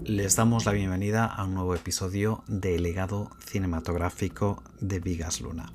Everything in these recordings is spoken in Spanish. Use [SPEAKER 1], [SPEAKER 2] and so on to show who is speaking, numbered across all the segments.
[SPEAKER 1] Les damos la bienvenida a un nuevo episodio de Legado Cinematográfico de Vigas Luna.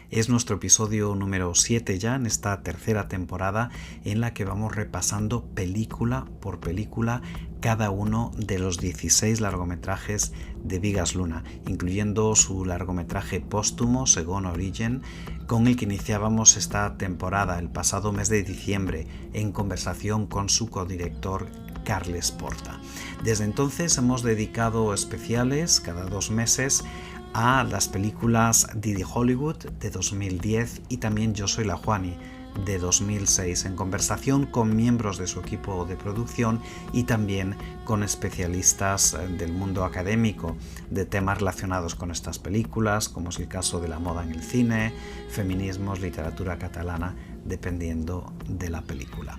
[SPEAKER 1] Es nuestro episodio número 7 ya en esta tercera temporada en la que vamos repasando película por película cada uno de los 16 largometrajes de Vigas Luna, incluyendo su largometraje póstumo, Second Origin, con el que iniciábamos esta temporada el pasado mes de diciembre en conversación con su codirector Carles Porta. Desde entonces hemos dedicado especiales cada 2 meses a las películas Didi Hollywood de 2010 y también Yo soy la Juani de 2006, en conversación con miembros de su equipo de producción y también con especialistas del mundo académico de temas relacionados con estas películas, como es el caso de la moda en el cine, feminismos, literatura catalana, dependiendo de la película.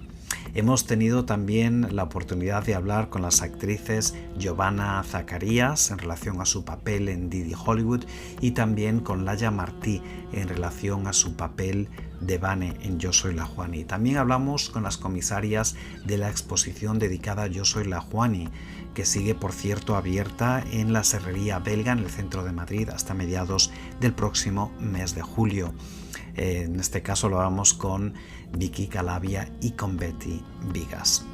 [SPEAKER 1] Hemos tenido también la oportunidad de hablar con las actrices Giovanna Zacarías en relación a su papel en Didi Hollywood y también con Laia Martí en relación a su papel de Vane en Yo soy la Juani. También hablamos con las comisarias de la exposición dedicada a Yo soy la Juani, que sigue por cierto abierta en la Serrería Belga en el centro de Madrid hasta mediados del próximo mes de julio. En este caso lo hablamos con Vicky Calavia y con Betty Vigas.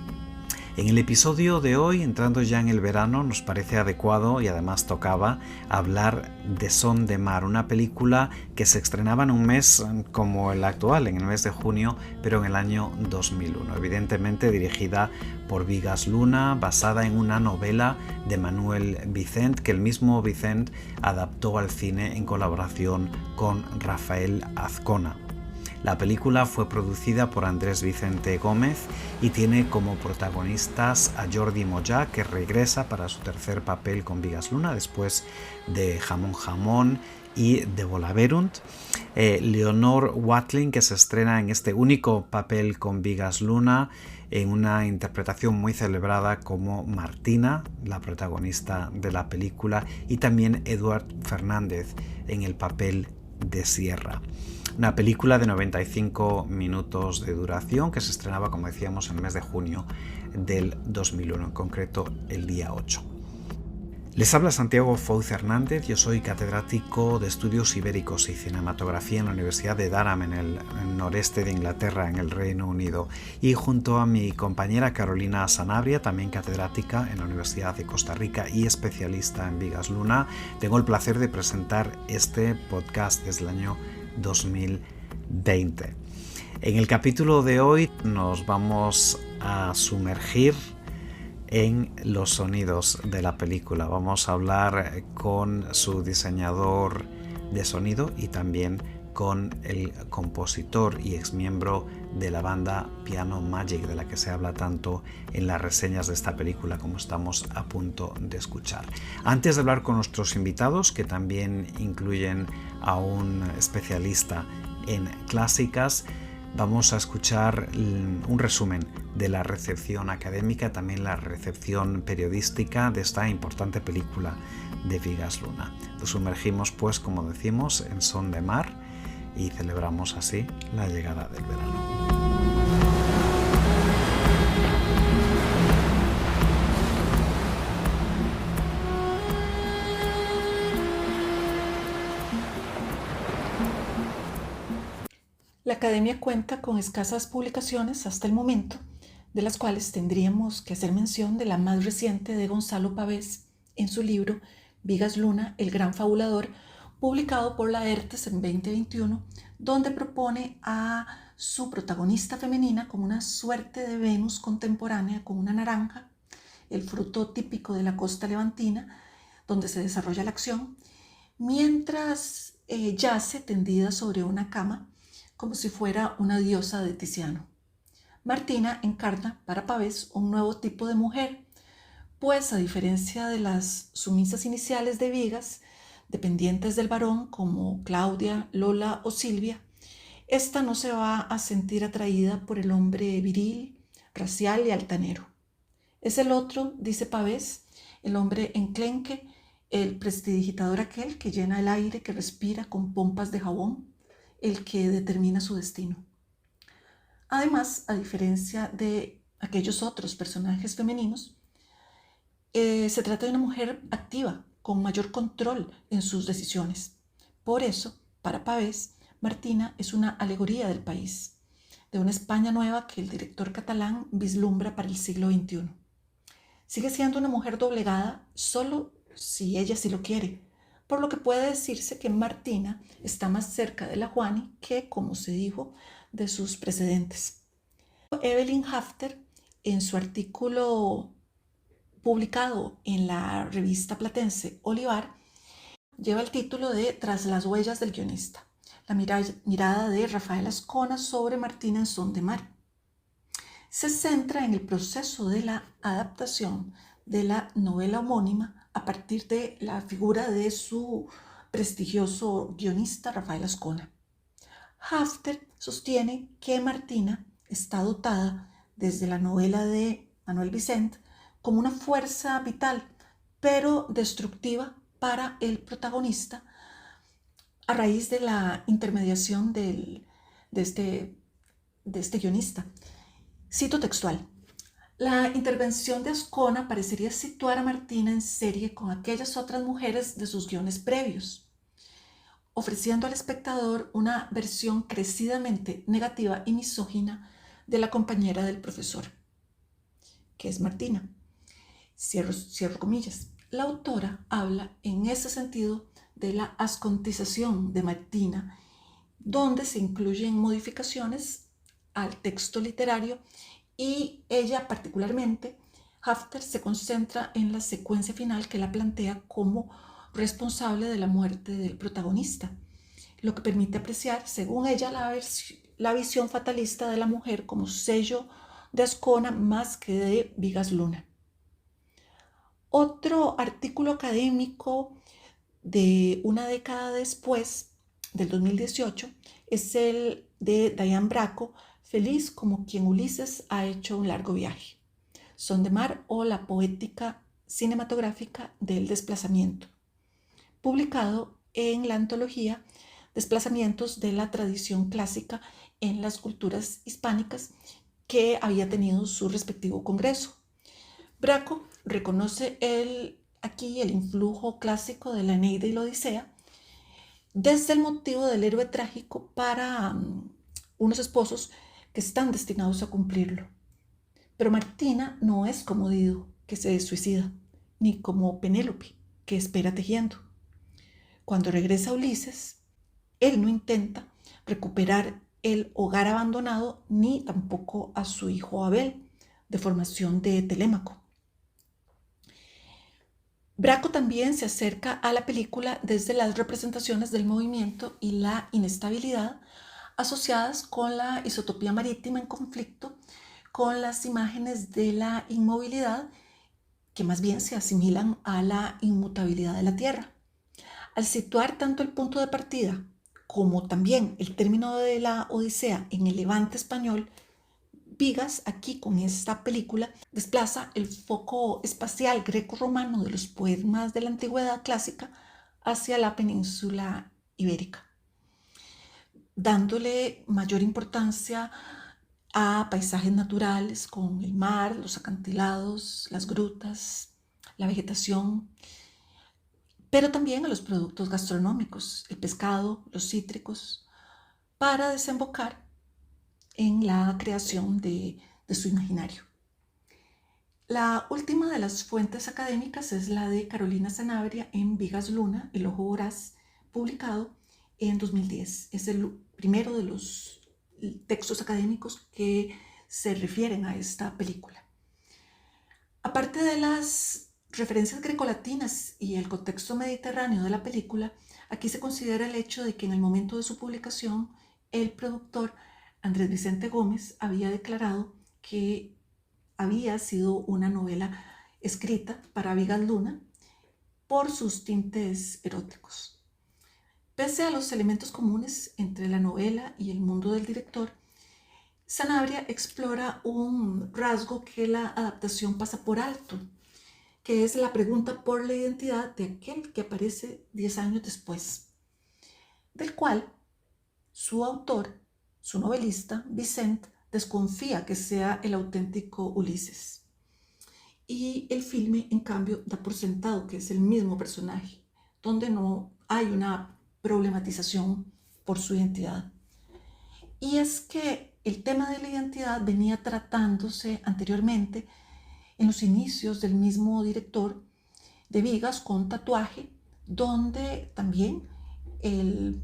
[SPEAKER 1] En el episodio de hoy, entrando ya en el verano, nos parece adecuado y además tocaba hablar de Son de Mar, una película que se estrenaba en un mes como el actual, en el mes de junio, pero en el año 2001. Evidentemente dirigida por Vigas Luna, basada en una novela de Manuel Vicent, que el mismo Vicent adaptó al cine en colaboración con Rafael Azcona. La película fue producida por Andrés Vicente Gómez y tiene como protagonistas a Jordi Moya, que regresa para su tercer papel con Vigas Luna después de Jamón Jamón y de Volaverunt, Leonor Watling, que se estrena en este único papel con Vigas Luna en una interpretación muy celebrada como Martina, la protagonista de la película, y también Eduard Fernández en el papel de Sierra. Una película de 95 minutos de duración que se estrenaba, como decíamos, en el mes de junio del 2001, en concreto el día 8. Les habla Santiago Fouz Hernández, yo soy catedrático de Estudios Ibéricos y Cinematografía en la Universidad de Durham, en el noreste de Inglaterra, en el Reino Unido, y junto a mi compañera Carolina Sanabria, también catedrática en la Universidad de Costa Rica y especialista en Vigas Luna, tengo el placer de presentar este podcast desde el año 2020. En el capítulo de hoy nos vamos a sumergir en los sonidos de la película. Vamos a hablar con su diseñador de sonido y también con el compositor y exmiembro de la banda Piano Magic, de la que se habla tanto en las reseñas de esta película como estamos a punto de escuchar. Antes de hablar con nuestros invitados, que también incluyen a un especialista en clásicas, vamos a escuchar un resumen de la recepción académica, también la recepción periodística de esta importante película de Vigas Luna. Nos sumergimos, pues, como decimos, en Son de Mar y celebramos así la llegada del verano.
[SPEAKER 2] La Academia cuenta con escasas publicaciones hasta el momento, de las cuales tendríamos que hacer mención de la más reciente de Gonzalo Pavés en su libro Vigas Luna, el gran fabulador, publicado por Laertes en 2021, donde propone a su protagonista femenina como una suerte de Venus contemporánea con una naranja, el fruto típico de la costa levantina, donde se desarrolla la acción, mientras yace tendida sobre una cama, como si fuera una diosa de Tiziano. Martina encarna para Pavés un nuevo tipo de mujer, pues a diferencia de las sumisas iniciales de Vigas, dependientes del varón como Claudia, Lola o Silvia, esta no se va a sentir atraída por el hombre viril, racial y altanero. Es el otro, dice Pavés, el hombre enclenque, el prestidigitador aquel que llena el aire que respira con pompas de jabón, el que determina su destino. Además, a diferencia de aquellos otros personajes femeninos, Se trata de una mujer activa, con mayor control en sus decisiones. Por eso, para Pavés, Martina es una alegoría del país, de una España nueva que el director catalán vislumbra para el siglo XXI. Sigue siendo una mujer doblegada solo si ella sí lo quiere, por lo que puede decirse que Martina está más cerca de la Juani que, como se dijo, de sus precedentes. Evelyn Hafter, en su artículo publicado en la revista platense Olivar, lleva el título de Tras las huellas del guionista, la mirada de Rafael Azcona sobre Martina en Son de Mar. Se centra en el proceso de la adaptación de la novela homónima a partir de la figura de su prestigioso guionista Rafael Azcona. Hafter sostiene que Martina está dotada desde la novela de Manuel Vicent como una fuerza vital, pero destructiva para el protagonista a raíz de la intermediación de este guionista. Cito textual: la intervención de Azcona parecería situar a Martina en serie con aquellas otras mujeres de sus guiones previos, ofreciendo al espectador una versión crecidamente negativa y misógina de la compañera del profesor, que es Martina. Cierro comillas. La autora habla en ese sentido de la ascontización de Martina, donde se incluyen modificaciones al texto literario y ella particularmente, Hafter, se concentra en la secuencia final que la plantea como responsable de la muerte del protagonista, lo que permite apreciar, según ella, la visión fatalista de la mujer como sello de Azcona más que de Vigas-Luna. Otro artículo académico de una década después, del 2018, es el de Diane Bracco, Feliz como quien Ulises ha hecho un largo viaje, Son de Mar o la poética cinematográfica del desplazamiento, publicado en la antología Desplazamientos de la tradición clásica en las culturas hispánicas, que había tenido su respectivo congreso. Bracco reconoce aquí el influjo clásico de la Eneida y la Odisea desde el motivo del héroe trágico para unos esposos que están destinados a cumplirlo. Pero Martina no es como Dido, que se suicida, ni como Penélope, que espera tejiendo. Cuando regresa Ulises, él no intenta recuperar el hogar abandonado ni tampoco a su hijo Abel, de formación de Telémaco. Bracco también se acerca a la película desde las representaciones del movimiento y la inestabilidad asociadas con la isotopía marítima en conflicto con las imágenes de la inmovilidad, que más bien se asimilan a la inmutabilidad de la Tierra. Al situar tanto el punto de partida como también el término de la Odisea en el Levante español, Vigas, aquí con esta película, desplaza el foco espacial greco-romano de los poemas de la antigüedad clásica hacia la península ibérica, dándole mayor importancia a paisajes naturales con el mar, los acantilados, las grutas, la vegetación, pero también a los productos gastronómicos, el pescado, los cítricos, para desembocar en la creación de su imaginario. La última de las fuentes académicas es la de Carolina Sanabria en Vigas-Luna, El ojo voraz, publicado en 2010. Es el primero de los textos académicos que se refieren a esta película. Aparte de las referencias grecolatinas y el contexto mediterráneo de la película, aquí se considera el hecho de que en el momento de su publicación, el productor Andrés Vicente Gómez había declarado que había sido una novela escrita para Vigas-Luna por sus tintes eróticos. Pese a los elementos comunes entre la novela y el mundo del director, Sanabria explora un rasgo que la adaptación pasa por alto, que es la pregunta por la identidad de aquel que aparece 10 años después, del cual su autor, su novelista, Vicent, desconfía que sea el auténtico Ulises. y el filme, en cambio, da por sentado que es el mismo personaje, donde no hay una problematización por su identidad. Y es que el tema de la identidad venía tratándose anteriormente en los inicios del mismo director de Vigas con Tatuaje, donde también el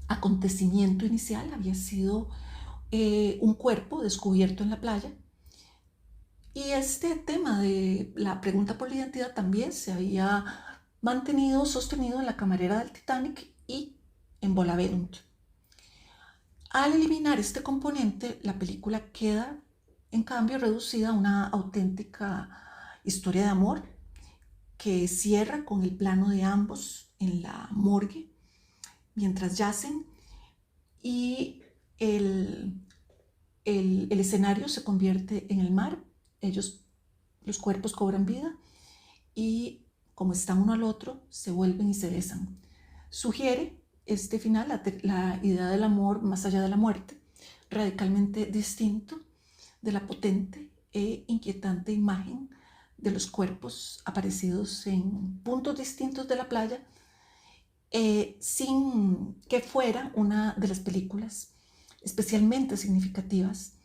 [SPEAKER 2] acontecimiento inicial había sido un cuerpo descubierto en la playa. Y este tema de la pregunta por la identidad también se había mantenido sostenido en La camarera del Titanic y en Bolaverunt. Al eliminar este componente, la película queda, en cambio, reducida a una auténtica historia de amor que cierra con el plano de ambos en la morgue mientras yacen y el, el escenario se convierte en el mar. Ellos, los cuerpos cobran vida y como están uno al otro, se vuelven y se besan. Sugiere este final la idea del amor más allá de la muerte, radicalmente distinto de la potente e inquietante imagen de los cuerpos aparecidos en puntos distintos de la playa, sin que fuera una de las películas especialmente significativas,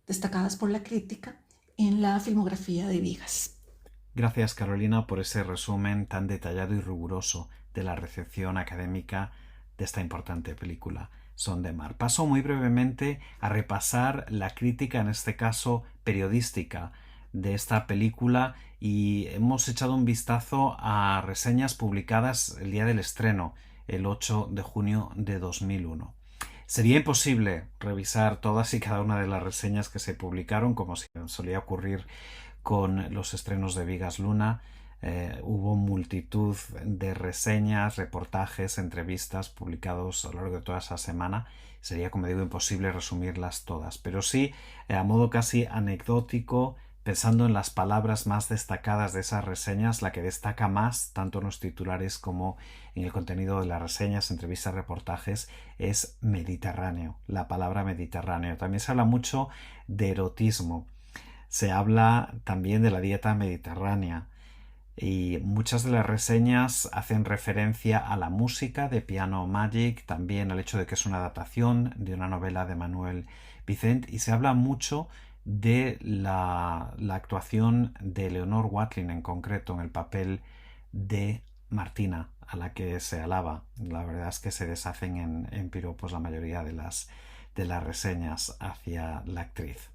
[SPEAKER 2] destacadas por la crítica en la filmografía de Vigas.
[SPEAKER 1] Gracias, Carolina, por ese resumen tan detallado y riguroso de la recepción académica de esta importante película, Son de Mar. Paso muy brevemente a repasar la crítica, en este caso periodística, de esta película y hemos echado un vistazo a reseñas publicadas el día del estreno, el 8 de junio de 2001. Sería imposible revisar todas y cada una de las reseñas que se publicaron, como solía ocurrir con los estrenos de Vigas Luna. Hubo multitud de reseñas, reportajes, entrevistas publicados a lo largo de toda esa semana. Sería, como digo, imposible resumirlas todas, pero sí, a modo casi anecdótico, pensando en las palabras más destacadas de esas reseñas, la que destaca más, tanto en los titulares como en el contenido de las reseñas, entrevistas, reportajes, es Mediterráneo, la palabra Mediterráneo. También se habla mucho de erotismo. Se habla también de la dieta mediterránea y muchas de las reseñas hacen referencia a la música de Piano Magic, también al hecho de que es una adaptación de una novela de Manuel Vicent, y se habla mucho de la actuación de Leonor Watling en concreto en el papel de Martina, a la que se alaba. La verdad es que se deshacen en piropos la mayoría de las reseñas hacia la actriz,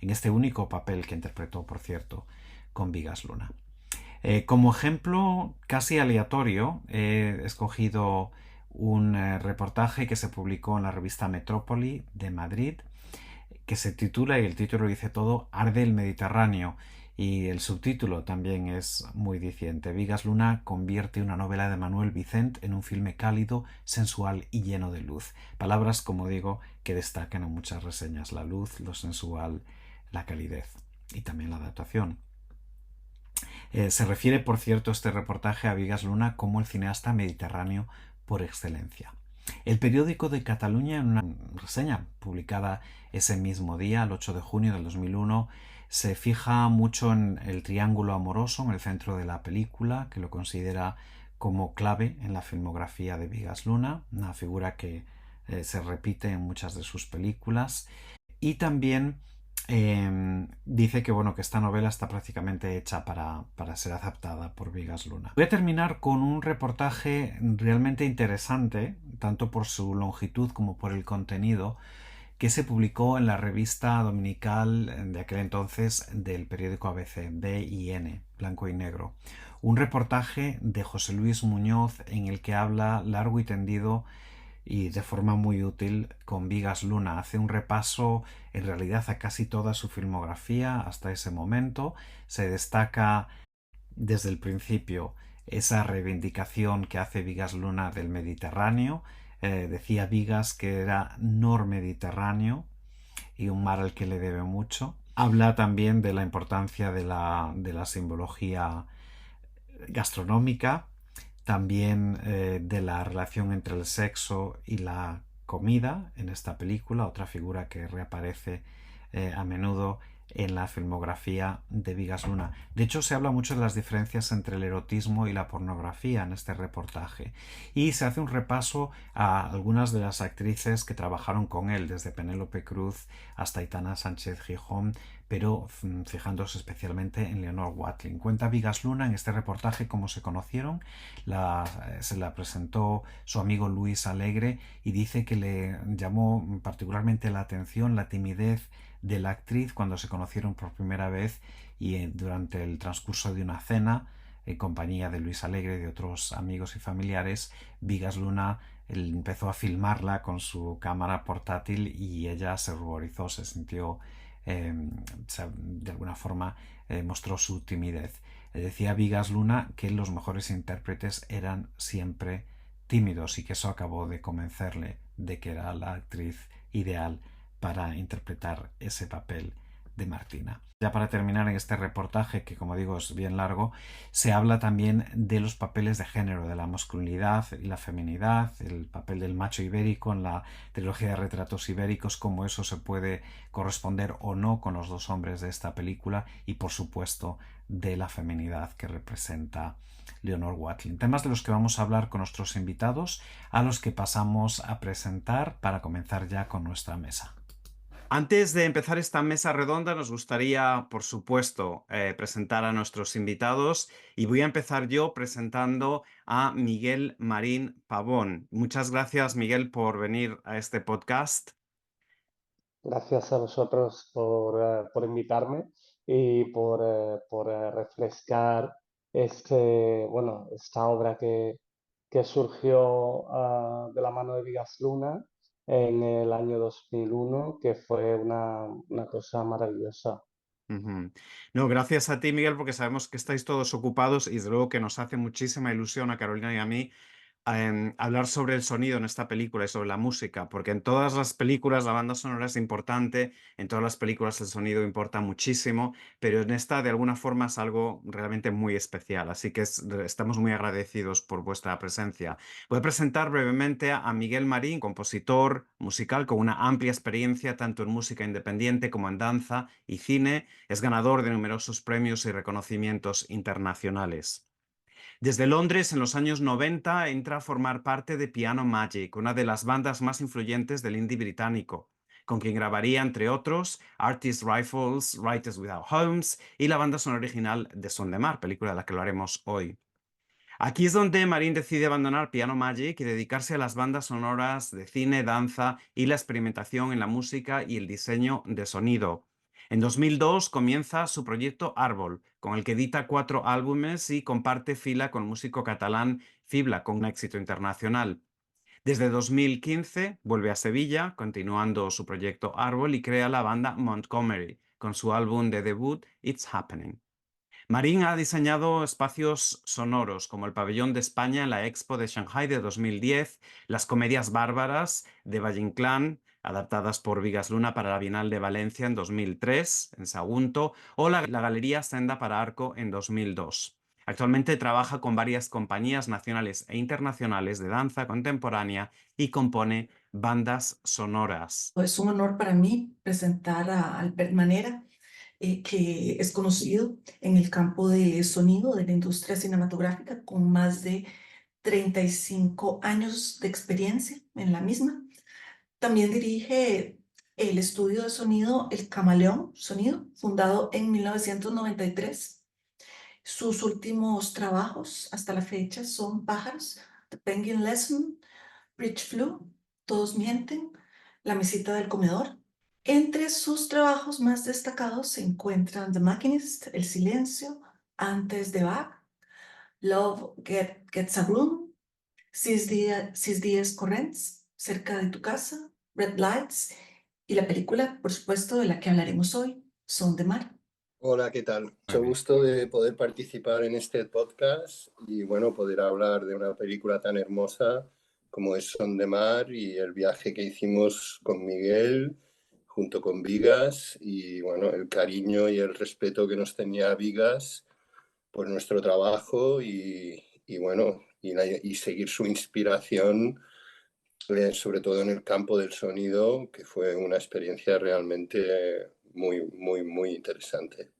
[SPEAKER 1] en este único papel que interpretó, por cierto, con Vigas Luna. Como ejemplo casi aleatorio, he escogido un reportaje que se publicó en la revista Metrópoli de Madrid, que se titula, y el título dice todo, Arde el Mediterráneo, y el subtítulo también es muy diciente. Vigas Luna convierte una novela de Manuel Vicent en un filme cálido, sensual y lleno de luz. Palabras, como digo, que destacan en muchas reseñas: la luz, lo sensual, la calidez y también la adaptación. Se refiere, por cierto, este reportaje a Vigas Luna como el cineasta mediterráneo por excelencia. El periódico de Cataluña, en una reseña publicada ese mismo día, el 8 de junio del 2001, se fija mucho en el triángulo amoroso en el centro de la película, que lo considera como clave en la filmografía de Vigas Luna, una figura que se repite en muchas de sus películas, y también dice que, bueno, que esta novela está prácticamente hecha para ser adaptada por Vigas Luna. Voy a terminar con un reportaje realmente interesante, tanto por su longitud como por el contenido, que se publicó en la revista dominical de aquel entonces del periódico ABC, B&N, blanco y negro. Un reportaje de José Luis Muñoz en el que habla largo y tendido y de forma muy útil con Vigas Luna. Hace un repaso en realidad a casi toda su filmografía hasta ese momento. Se destaca desde el principio esa reivindicación que hace Vigas Luna del Mediterráneo. Decía Vigas que era nor-mediterráneo y un mar al que le debe mucho. Habla también de la importancia de la simbología gastronómica, también de la relación entre el sexo y la comida en esta película. Otra figura que reaparece a menudo en la filmografía de Bigas Luna. De hecho, se habla mucho de las diferencias entre el erotismo y la pornografía en este reportaje, y se hace un repaso a algunas de las actrices que trabajaron con él, desde Penélope Cruz hasta Aitana Sánchez Gijón, pero fijándose especialmente en Leonor Watling. Cuenta Bigas Luna en este reportaje cómo se conocieron. Se la presentó su amigo Luis Alegre y dice que le llamó particularmente la atención la timidez de la actriz cuando se conocieron por primera vez, y durante el transcurso de una cena en compañía de Luis Alegre y de otros amigos y familiares, Bigas Luna empezó a filmarla con su cámara portátil y ella se ruborizó, se sintió de alguna forma mostró su timidez. Decía Bigas Luna que los mejores intérpretes eran siempre tímidos y que eso acabó de convencerle de que era la actriz ideal para interpretar ese papel de Martina. Ya para terminar en este reportaje, que como digo es bien largo, se habla también de los papeles de género, de la masculinidad y la feminidad, el papel del macho ibérico en la trilogía de retratos ibéricos, cómo eso se puede corresponder o no con los dos hombres de esta película, y por supuesto de la feminidad que representa Leonor Watling. Temas de los que vamos a hablar con nuestros invitados, a los que pasamos a presentar para comenzar ya con nuestra mesa. Antes de empezar esta mesa redonda, nos gustaría, por supuesto, presentar a nuestros invitados, y voy a empezar yo presentando a Miguel Marín Pavón. Muchas gracias, Miguel, por venir a este podcast.
[SPEAKER 3] Gracias a vosotros por invitarme y por refrescar esta obra que surgió de la mano de Vigas Luna en el año 2001, que fue una cosa maravillosa.
[SPEAKER 1] Ujú. No, gracias a ti, Miguel, porque sabemos que estáis todos ocupados y desde luego que nos hace muchísima ilusión a Carolina y a mí hablar sobre el sonido en esta película y sobre la música, porque en todas las películas la banda sonora es importante, en todas las películas el sonido importa muchísimo, pero en esta de alguna forma es algo realmente muy especial, así que estamos muy agradecidos por vuestra presencia. Voy a presentar brevemente a Miguel Marín, compositor musical con una amplia experiencia tanto en música independiente como en danza y cine. Es ganador de numerosos premios y reconocimientos internacionales. Desde Londres, en los años 90, entra a formar parte de Piano Magic, una de las bandas más influyentes del indie británico, con quien grabaría, entre otros, Artist Rifles, Writers Without Homes y la banda sonora original de Son de Mar, película de la que lo haremos hoy. Aquí es donde Marín decide abandonar Piano Magic y dedicarse a las bandas sonoras de cine, danza y la experimentación en la música y el diseño de sonido. En 2002 comienza su proyecto Árbol, con el que edita 4 álbumes y comparte fila con el músico catalán Fibla, con un éxito internacional. Desde 2015 vuelve a Sevilla, continuando su proyecto Árbol, y crea la banda Montgomery, con su álbum de debut It's Happening. Marín ha diseñado espacios sonoros como el Pabellón de España en la Expo de Shanghai de 2010, las comedias bárbaras de Valle Inclán, adaptadas por Bigas Luna para la Bienal de Valencia en 2003, en Sagunto, o la Galería Senda para Arco en 2002. Actualmente trabaja con varias compañías nacionales e internacionales de danza contemporánea y compone bandas sonoras.
[SPEAKER 2] Es un honor para mí presentar a Albert Manera, que es conocido en el campo de sonido de la industria cinematográfica con más de 35 años de experiencia en la misma. También dirige el estudio de sonido El Camaleón Sonido, fundado en 1993. Sus últimos trabajos hasta la fecha son Pájaros, The Penguin Lesson, Bridge Flu, Todos Mienten, La Mesita del Comedor. Entre sus trabajos más destacados se encuentran The Machinist, El Silencio, Antes de Bach, Love Gets a Room, Sis Días Corrents, Cerca de tu casa, Red Lights y la película, por supuesto, de la que hablaremos hoy, Son de Mar.
[SPEAKER 3] Hola, ¿qué tal? Mucho gusto de poder participar en este podcast y bueno, poder hablar de una película tan hermosa como es Son de Mar y el viaje que hicimos con Miguel junto con Vigas y bueno, el cariño y el respeto que nos tenía Vigas por nuestro trabajo y bueno, y seguir su inspiración, sobre todo en el campo del sonido, que fue una experiencia realmente muy, muy, muy interesante.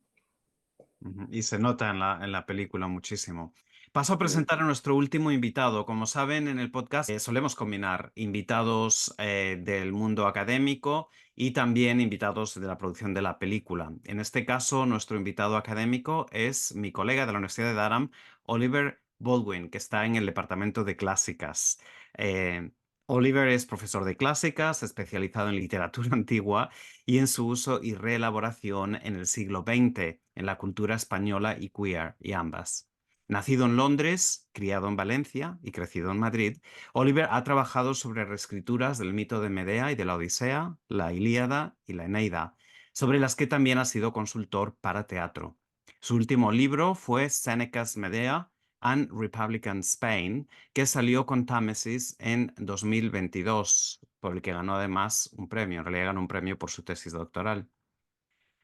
[SPEAKER 1] Y se nota en la película muchísimo. Paso a
[SPEAKER 3] Mm.
[SPEAKER 1] presentar a nuestro último invitado. Como saben, en el podcast solemos combinar invitados del mundo académico y también invitados de la producción de la película. En este caso, nuestro invitado académico es mi colega de la Universidad de Durham, Oliver Baldwin, que está en el departamento de clásicas. Eh, Oliver es profesor de clásicas, especializado en literatura antigua y en su uso y reelaboración en el siglo XX, en la cultura española y queer, y ambas. Nacido en Londres, criado en Valencia y crecido en Madrid, Oliver ha trabajado sobre reescrituras del mito de Medea y de la Odisea, la Ilíada y la Eneida, sobre las que también ha sido consultor para teatro. Su último libro fue Seneca's Medea and Republican Spain, que salió con Támesis en 2022, por el que ganó además un premio. En realidad ganó un premio por su tesis doctoral.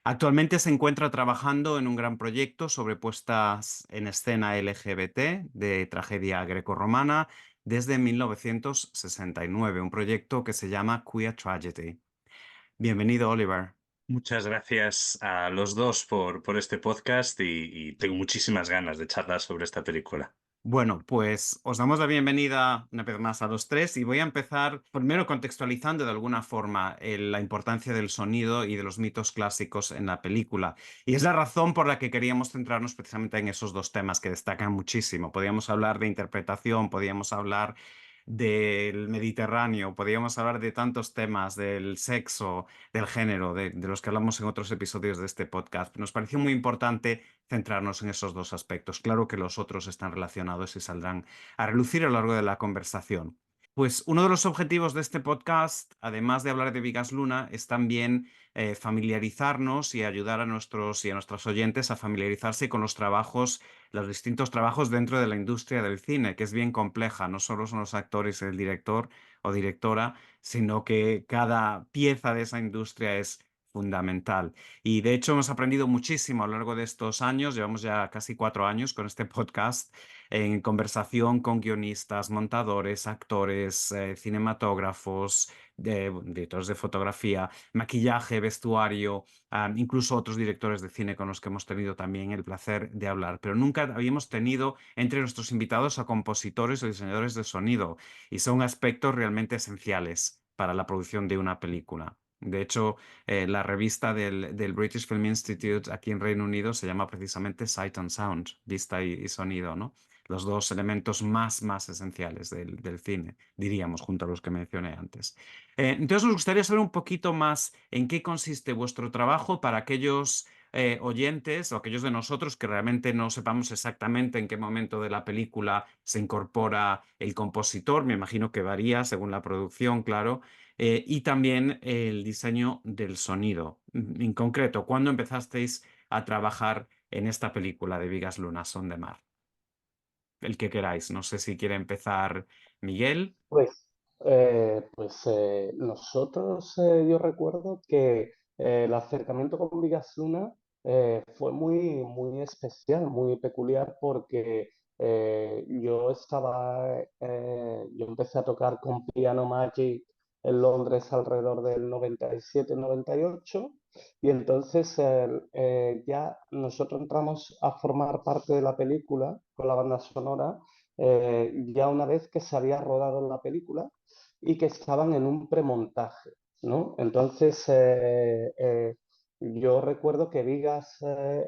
[SPEAKER 1] Actualmente se encuentra trabajando en un gran proyecto sobre puestas en escena LGBT de tragedia grecorromana desde 1969, un proyecto que se llama Queer Tragedy. Bienvenido, Oliver.
[SPEAKER 4] Muchas gracias a los dos por este podcast y tengo muchísimas ganas de charlar sobre esta película.
[SPEAKER 1] Bueno, pues os damos la bienvenida una vez más a los tres y voy a empezar primero contextualizando de alguna forma la importancia del sonido y de los mitos clásicos en la película. Y es la razón por la que queríamos centrarnos precisamente en esos dos temas que destacan muchísimo. Podíamos hablar de interpretación, podíamos hablar del Mediterráneo, podíamos hablar de tantos temas, del sexo, del género, de los que hablamos en otros episodios de este podcast. Nos pareció muy importante centrarnos en esos dos aspectos. Claro que los otros están relacionados y saldrán a relucir a lo largo de la conversación. Pues uno de los objetivos de este podcast, además de hablar de Vigas Luna, es también familiarizarnos y ayudar a nuestros y a nuestras oyentes a familiarizarse con los trabajos, los distintos trabajos dentro de la industria del cine, que es bien compleja. No solo son los actores, el director o directora, sino que cada pieza de esa industria es fundamental. Y de hecho hemos aprendido muchísimo a lo largo de estos años, llevamos ya casi 4 años con este podcast, en conversación con guionistas, montadores, actores, cinematógrafos, directores de fotografía, maquillaje, vestuario, incluso otros directores de cine con los que hemos tenido también el placer de hablar. Pero nunca habíamos tenido entre nuestros invitados a compositores o diseñadores de sonido, y son aspectos realmente esenciales para la producción de una película. De hecho, la revista del British Film Institute aquí en Reino Unido se llama precisamente Sight and Sound, vista y sonido, ¿no? Los dos elementos más esenciales del cine, diríamos, junto a los que mencioné antes. Entonces, nos gustaría saber un poquito más en qué consiste vuestro trabajo para aquellos oyentes o aquellos de nosotros que realmente no sepamos exactamente en qué momento de la película se incorpora el compositor. Me imagino que varía según la producción, claro. Y también el diseño del sonido. En concreto, ¿cuándo empezasteis a trabajar en esta película de Vigas Luna, Son de Mar? El que queráis. No sé si quiere empezar Miguel.
[SPEAKER 5] Nosotros, yo recuerdo que el acercamiento con Vigas Luna fue muy, muy especial, muy peculiar, porque yo empecé a tocar con Piano Magic en Londres alrededor del 97-98, y entonces ya nosotros entramos a formar parte de la película con la banda sonora ya una vez que se había rodado la película y que estaban en un premontaje, ¿no? Entonces, yo recuerdo que Vigas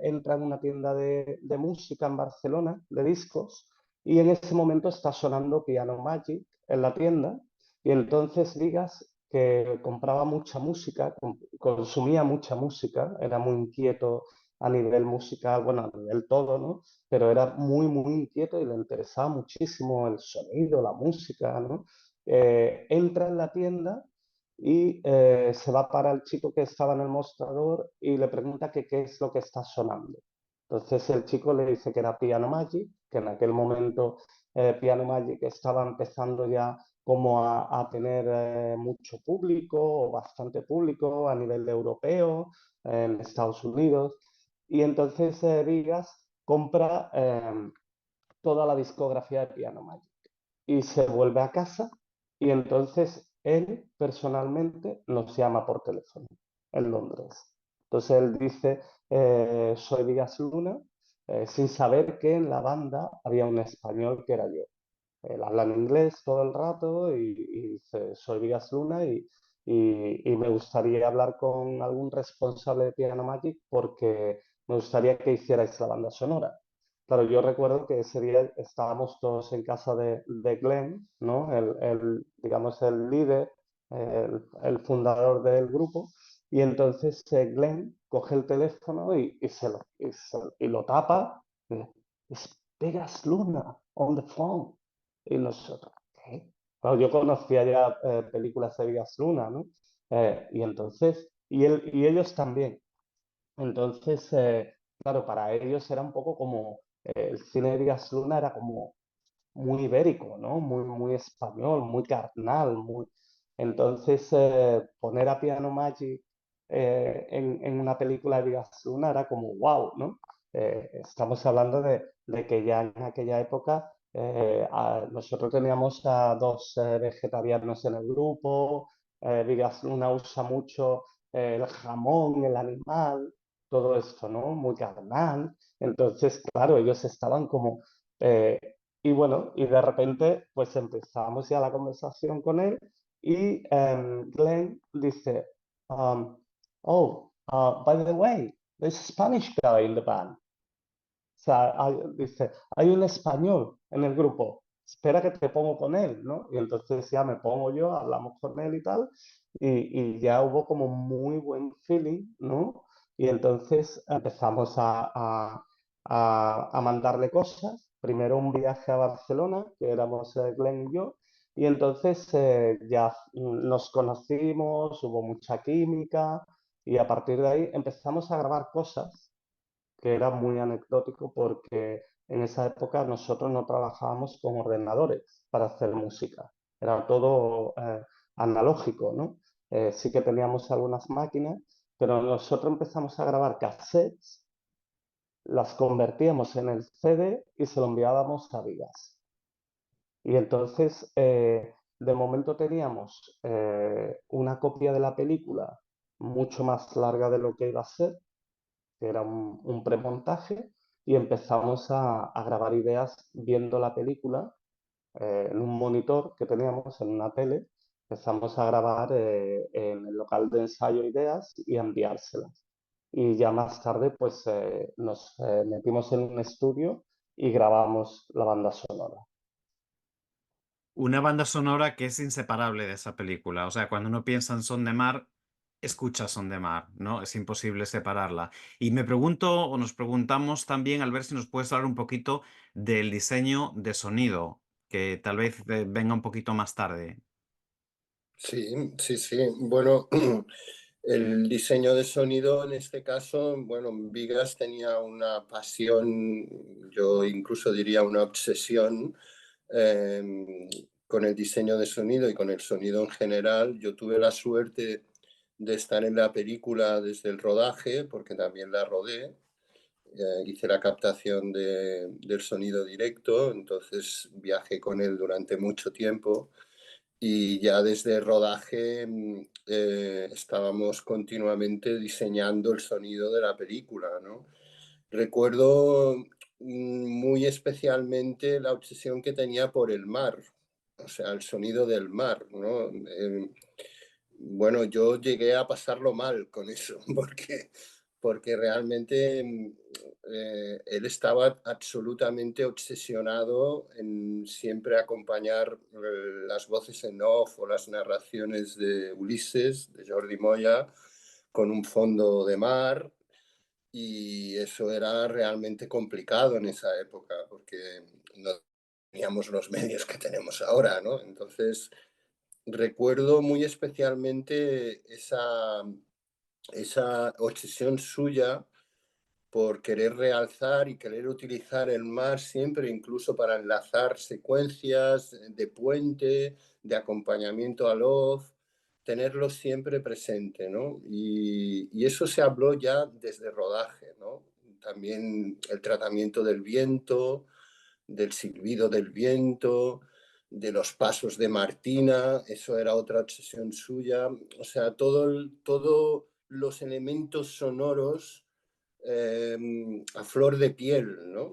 [SPEAKER 5] entra en una tienda de música en Barcelona, de discos, y en ese momento está sonando Piano Magic en la tienda, y entonces Vigas, que compraba mucha música, consumía mucha música, era muy inquieto a nivel musical, bueno, a nivel todo, ¿no? Pero era muy, muy inquieto y le interesaba muchísimo el sonido, la música, ¿no? Entra en la tienda y se va para el chico que estaba en el mostrador y le pregunta que qué es lo que está sonando. Entonces el chico le dice que era Piano Magic, que en aquel momento Piano Magic estaba empezando ya como a tener mucho público o bastante público a nivel europeo, en Estados Unidos. Y entonces Vigas compra toda la discografía de Piano Magic y se vuelve a casa, y entonces él personalmente nos llama por teléfono en Londres. Entonces él dice, soy Vigas Luna, sin saber que en la banda había un español que era yo. Él habla en inglés todo el rato y dice, soy Vigas Luna y me gustaría hablar con algún responsable de Piano Magic porque me gustaría que hicierais la banda sonora. Claro, yo recuerdo que ese día estábamos todos en casa de Glenn, ¿no? Digamos, el líder, el fundador del grupo, y entonces Glenn coge el teléfono y lo tapa. Y dice, "It's Vegas Luna on the phone". Y nosotros, ¿qué? Claro, yo conocía ya películas de Vigas Luna, ¿no? Y ellos también. Entonces, claro, para ellos era un poco como, el cine de Vigas Luna era como muy ibérico, ¿no? Muy español, muy carnal, muy... Entonces, poner a Piano Magic en una película de Vigas Luna era como wow, ¿no? Estamos hablando de que ya en aquella época nosotros teníamos a dos vegetarianos en el grupo, Vigas Luna usa mucho el jamón, el animal, todo esto, ¿no? Muy carnal. Entonces, claro, ellos estaban como... eh, y bueno, y de repente pues empezamos ya la conversación con él y Glenn dice, by the way, there's a Spanish guy in the band. O sea, dice, hay un español en el grupo, espera que te pongo con él, ¿no? Y entonces ya me pongo yo, hablamos con él y tal, y ya hubo como muy buen feeling, ¿no? Y entonces empezamos a mandarle cosas. Primero un viaje a Barcelona, que éramos Glenn y yo, y entonces ya nos conocimos, hubo mucha química, y a partir de ahí empezamos a grabar cosas que era muy anecdótico porque en esa época nosotros no trabajábamos con ordenadores para hacer música, era todo analógico, ¿no? Sí que teníamos algunas máquinas, pero nosotros empezamos a grabar cassettes, las convertíamos en el CD y se lo enviábamos a Vigas. Y entonces, de momento teníamos una copia de la película mucho más larga de lo que iba a ser, que era un premontaje, y empezamos a grabar ideas viendo la película en un monitor que teníamos en una tele. Empezamos a grabar en el local de ensayo ideas y a enviárselas. Y ya más tarde pues nos metimos en un estudio y grabamos la banda sonora.
[SPEAKER 1] Una banda sonora que es inseparable de esa película. O sea, cuando uno piensa en Son de Mar, escucha Son de Mar, ¿no? Es imposible separarla. Y me pregunto, o nos preguntamos también, al ver si nos puedes hablar un poquito del diseño de sonido, que tal vez venga un poquito más tarde.
[SPEAKER 3] Sí, sí, sí. Bueno, el diseño de sonido en este caso, bueno, Vigas tenía una pasión, yo incluso diría una obsesión con el diseño de sonido y con el sonido en general. Yo tuve la suerte de estar en la película desde el rodaje, porque también la rodé. Hice la captación del sonido directo, entonces viajé con él durante mucho tiempo y ya desde el rodaje estábamos continuamente diseñando el sonido de la película, ¿no? Recuerdo muy especialmente la obsesión que tenía por el mar, o sea, el sonido del mar, ¿no? Bueno, yo llegué a pasarlo mal con eso, porque realmente él estaba absolutamente obsesionado en siempre acompañar las voces en off o las narraciones de Ulises, de Jordi Moya, con un fondo de mar, y eso era realmente complicado en esa época, porque no teníamos los medios que tenemos ahora, ¿no? Entonces, recuerdo muy especialmente esa obsesión suya por querer realzar y querer utilizar el mar siempre, incluso para enlazar secuencias de puente, de acompañamiento a voz, tenerlo siempre presente, ¿no? Y eso se habló ya desde rodaje, ¿no? También el tratamiento del viento, del silbido del viento, de los pasos de Martina, eso era otra obsesión suya. O sea, todo los elementos sonoros a flor de piel, ¿no?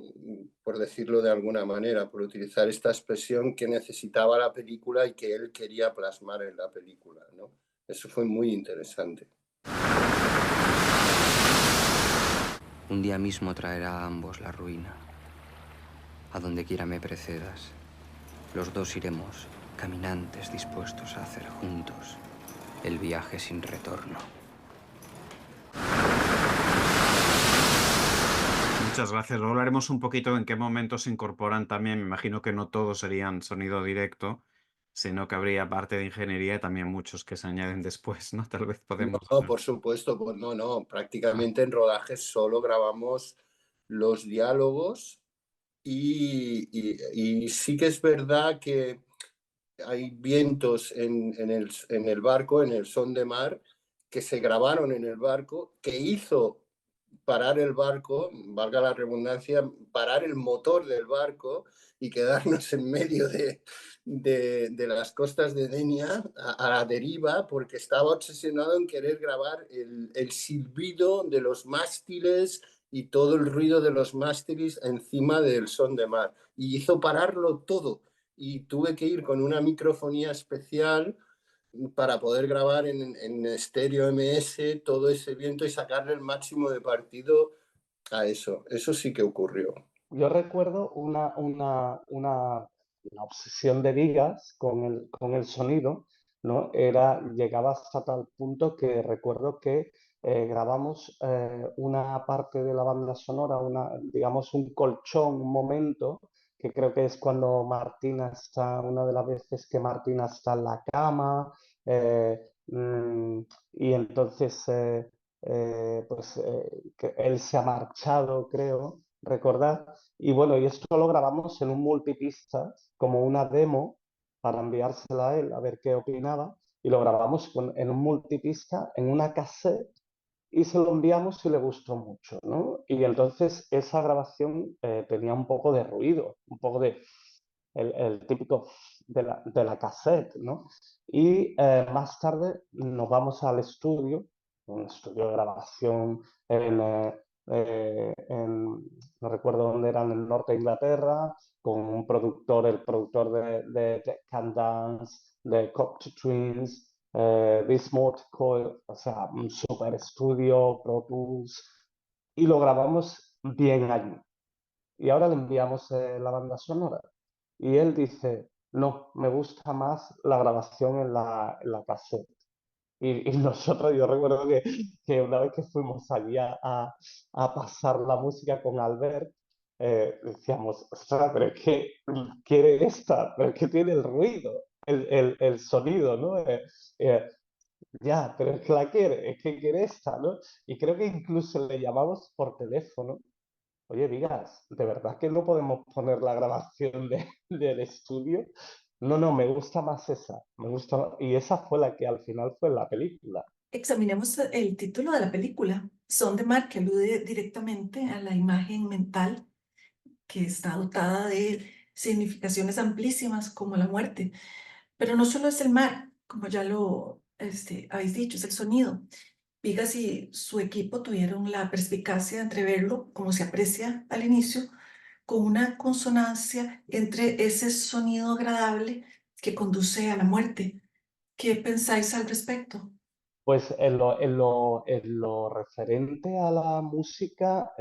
[SPEAKER 3] Por decirlo de alguna manera, por utilizar esta expresión que necesitaba la película y que él quería plasmar en la película, ¿no? Eso fue muy interesante.
[SPEAKER 6] Un día mismo traerá a ambos la ruina. A donde quiera me precedas, los dos iremos, caminantes dispuestos a hacer juntos el viaje sin retorno.
[SPEAKER 1] Muchas gracias. Luego hablaremos un poquito en qué momentos se incorporan también. Me imagino que no todos serían sonido directo, sino que habría parte de ingeniería y también muchos que se añaden después, ¿no? Tal vez podemos...
[SPEAKER 3] No, por supuesto, pues no, prácticamente en rodajes solo grabamos los diálogos y sí que es verdad que hay vientos en el barco, en el son de mar, que se grabaron en el barco, que hizo parar el barco, valga la redundancia, parar el motor del barco y quedarnos en medio de las costas de Denia a la deriva, porque estaba obsesionado en querer grabar el silbido de los mástiles y todo el ruido de los mástiles encima del son de mar. Y hizo pararlo todo. Y tuve que ir con una microfonía especial para poder grabar en estéreo MS todo ese viento y sacarle el máximo de partido a eso. Eso sí que ocurrió.
[SPEAKER 5] Yo recuerdo una obsesión de Vigas con el sonido, ¿no? Llegaba hasta tal punto que recuerdo que grabamos una parte de la banda sonora, digamos un colchón, un momento, que creo que es cuando Martina está, una de las veces que Martina está en la cama, y entonces que él se ha marchado, creo, recordar. Y bueno, y esto lo grabamos en un multipista, como una demo, para enviársela a él, a ver qué opinaba. Y lo grabamos en un multipista, en una cassette, y se lo enviamos y le gustó mucho, ¿no? Y entonces esa grabación tenía un poco de ruido, un poco de el típico de la cassette, ¿no? Y más tarde nos vamos al estudio, un estudio de grabación no recuerdo dónde era, en el norte de Inglaterra, con un productor, el productor de Can Dance, de Cocteau Twins, Bismuth Coil, o sea, un super estudio, Pro Tools, y lo grabamos bien allí. Y ahora le enviamos la banda sonora. Y él dice, no, me gusta más la grabación en la cassette. Y nosotros, yo recuerdo que una vez que fuimos allí a pasar la música con Albert, decíamos, ostras, pero es que quiere esta, pero es que tiene el ruido, el sonido, ¿no? Ya, pero es que la quiere, es que quiere esta, ¿no? Y creo que incluso le llamamos por teléfono. Oye, Vigas, ¿de verdad que no podemos poner la grabación del estudio? No, me gusta más esa, me gusta, y esa fue la que al final fue la película.
[SPEAKER 2] Examinemos el título de la película, Son de Mar, que alude directamente a la imagen mental que está dotada de significaciones amplísimas como la muerte. Pero no solo es el mar, como ya lo habéis dicho, es el sonido. Vigas y su equipo tuvieron la perspicacia de entreverlo, como se aprecia al inicio, con una consonancia entre ese sonido agradable que conduce a la muerte. ¿Qué pensáis al respecto?
[SPEAKER 5] Pues en lo referente a la música,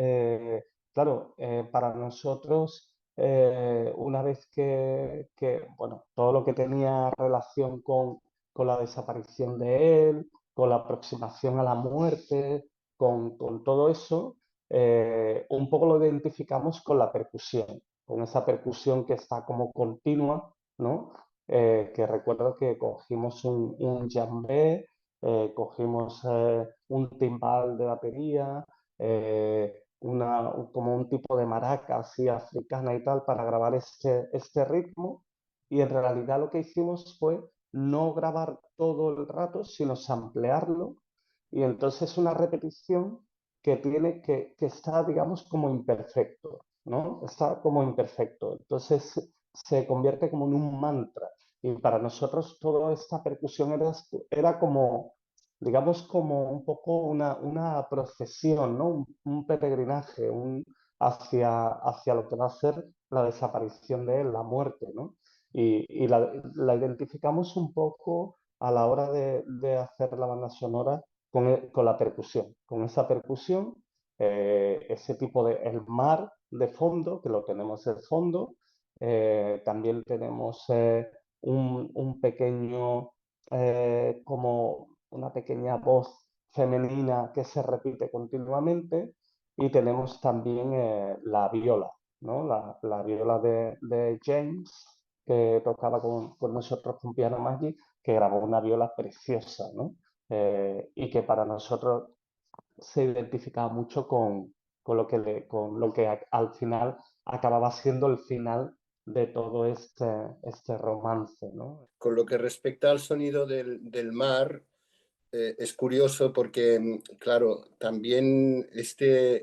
[SPEAKER 5] claro, para nosotros, una vez bueno, todo lo que tenía relación con la desaparición de él, con la aproximación a la muerte, con todo eso, un poco lo identificamos con la percusión, con esa percusión que está como continua, ¿no? Que recuerdo que cogimos un djembe, cogimos un timbal de batería, como un tipo de maraca así africana y tal para grabar este ritmo, y en realidad lo que hicimos fue no grabar todo el rato, sino samplearlo, y entonces una repetición que está, digamos, como imperfecto, ¿no? Está como imperfecto, entonces se convierte como en un mantra. Y para nosotros toda esta percusión era como digamos, como un poco una procesión, ¿no? Un peregrinaje hacia lo que va a ser la desaparición de él, la muerte, ¿no? Y la identificamos un poco a la hora de hacer la banda sonora con la percusión, con esa percusión, ese tipo de el mar de fondo, que lo tenemos de fondo, también tenemos un pequeño, como una pequeña voz femenina que se repite continuamente y tenemos también la viola, ¿no? La viola de James que tocaba con nosotros con Piano Magic, que grabó una viola preciosa, ¿no? Y que para nosotros se identificaba mucho con lo que al final acababa siendo el final de todo este romance, ¿no?
[SPEAKER 3] Con lo que respecta al sonido del mar, es curioso porque, claro, también esta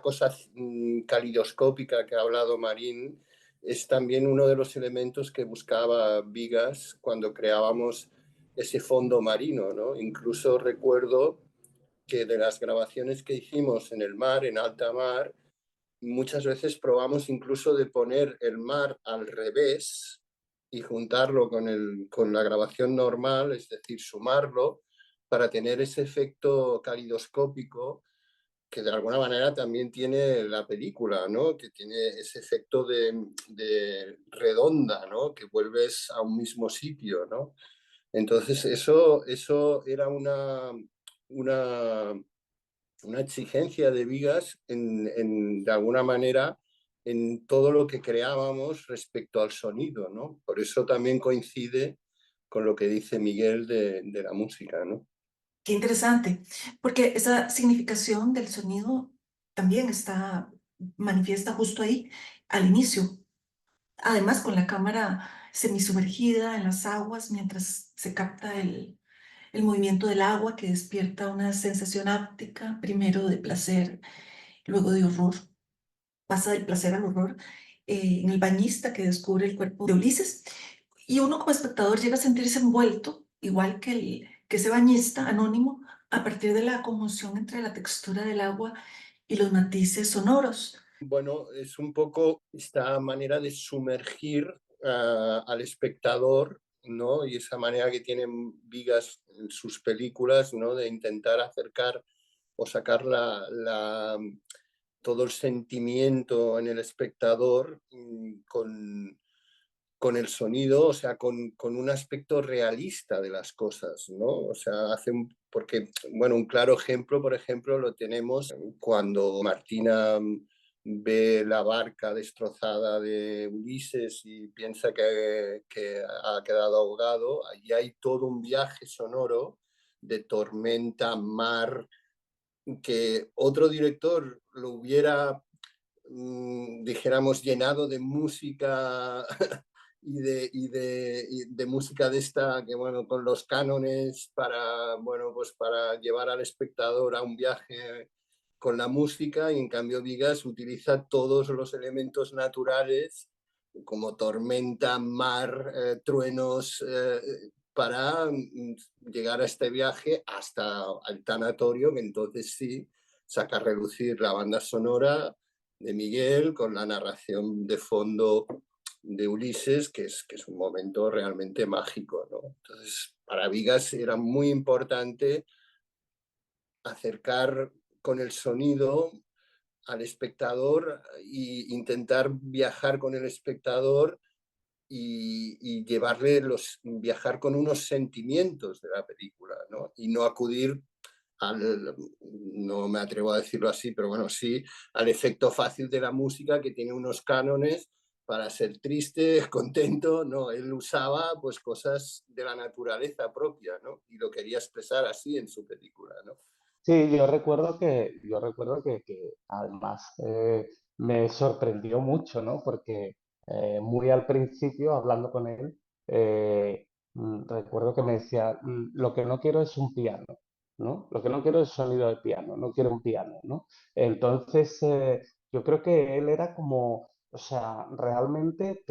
[SPEAKER 3] cosa calidoscópica que ha hablado Marín es también uno de los elementos que buscaba Vigas cuando creábamos ese fondo marino, ¿no? Incluso recuerdo que de las grabaciones que hicimos en el mar, en alta mar, muchas veces probamos incluso de poner el mar al revés y juntarlo con la grabación normal, es decir, sumarlo para tener ese efecto calidoscópico que de alguna manera también tiene la película, ¿no? Que tiene ese efecto de redonda, ¿no? Que vuelves a un mismo sitio, ¿no? Entonces eso era una, una exigencia de Vigas de alguna manera en todo lo que creábamos respecto al sonido, ¿no? Por eso también coincide con lo que dice Miguel de la música, ¿no?
[SPEAKER 2] Qué interesante, porque esa significación del sonido también está manifiesta justo ahí, al inicio. Además, con la cámara semisumergida en las aguas mientras se capta el movimiento del agua que despierta una sensación áptica, primero de placer, luego de horror, pasa del placer al horror, en el bañista que descubre el cuerpo de Ulises. Y uno como espectador llega a sentirse envuelto, igual que ese bañista anónimo, a partir de la conmoción entre la textura del agua y los matices sonoros.
[SPEAKER 3] Bueno, es un poco esta manera de sumergir al espectador, ¿no? Y esa manera que tienen Vigas en sus películas, ¿no? De intentar acercar o sacar todo el sentimiento en el espectador con el sonido, o sea, con un aspecto realista de las cosas, ¿no? O sea, porque, bueno, un claro ejemplo, por ejemplo, lo tenemos cuando Martina ve la barca destrozada de Ulises y piensa que ha quedado ahogado. Allí hay todo un viaje sonoro de tormenta, mar, que otro director lo hubiera, dijéramos, llenado de música y de música de esta, que bueno, con los cánones para, bueno, pues para llevar al espectador a un viaje con la música, y en cambio Vigas utiliza todos los elementos naturales como tormenta, mar, truenos, para llegar a este viaje hasta el tanatorio, que entonces sí saca a relucir la banda sonora de Miguel con la narración de fondo de Ulises, que es un momento realmente mágico, ¿no? Entonces, para Vigas era muy importante acercar con el sonido al espectador e intentar viajar con el espectador y viajar con unos sentimientos de la película, ¿no? Y no acudir no me atrevo a decirlo así, pero bueno, sí, al efecto fácil de la música que tiene unos cánones para ser triste, contento, ¿no? Él usaba pues cosas de la naturaleza propia, ¿no? Y lo quería expresar así en su película, ¿no?
[SPEAKER 5] Sí, yo recuerdo que además me sorprendió mucho, ¿no? Porque muy al principio, hablando con él, recuerdo que me decía, lo que no quiero es un piano, ¿no? Lo que no quiero es sonido de piano, no quiero un piano, ¿no? Entonces, yo creo que él era como, o sea, realmente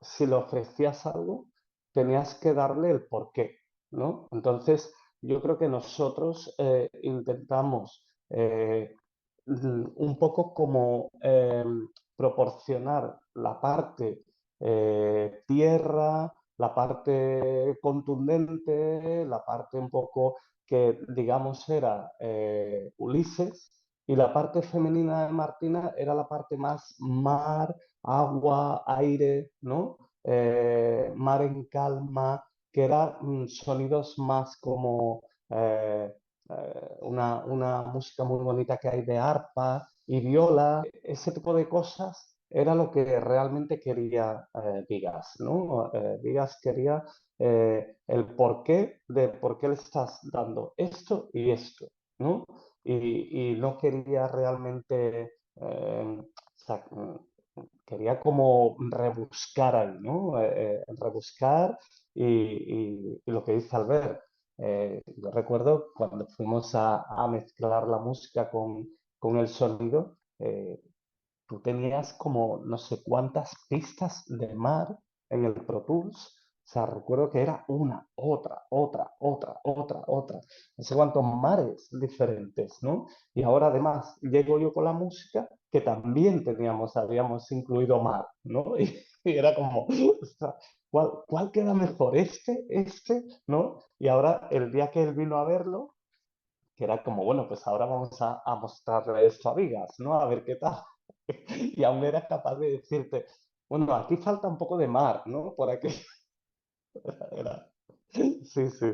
[SPEAKER 5] si le ofrecías algo, tenías que darle el porqué. ¿no? Entonces, yo creo que nosotros intentamos un poco como proporcionar la parte tierra, la parte contundente, la parte un poco que digamos era Ulises, y la parte femenina de Martina era la parte más mar, agua, aire, ¿no? Mar en calma, que eran sonidos más como una música muy bonita que hay de arpa y viola. Ese tipo de cosas era lo que realmente quería Vigas, ¿no? Vigas quería el porqué de por qué le estás dando esto y esto, ¿no? Y no quería realmente, o sea, quería como rebuscar ahí, ¿no? Rebuscar y lo que dice Albert. Yo recuerdo cuando fuimos a mezclar la música con el sonido, tú tenías como no sé cuántas pistas de mar en el Pro Tools. O sea, recuerdo que era una, otra, no sé cuántos mares diferentes, ¿no? Y ahora además llego yo con la música que también habíamos incluido mar, ¿no? Y era como, o sea, ¿cuál queda mejor? ¿No? Y ahora el día que él vino a verlo, que era como, bueno, pues ahora vamos a mostrarle esto a Vigas, ¿no? A ver qué tal. Y aún era capaz de decirte, bueno, aquí falta un poco de mar, ¿no? Por aquí. Era- Sí, sí, sí.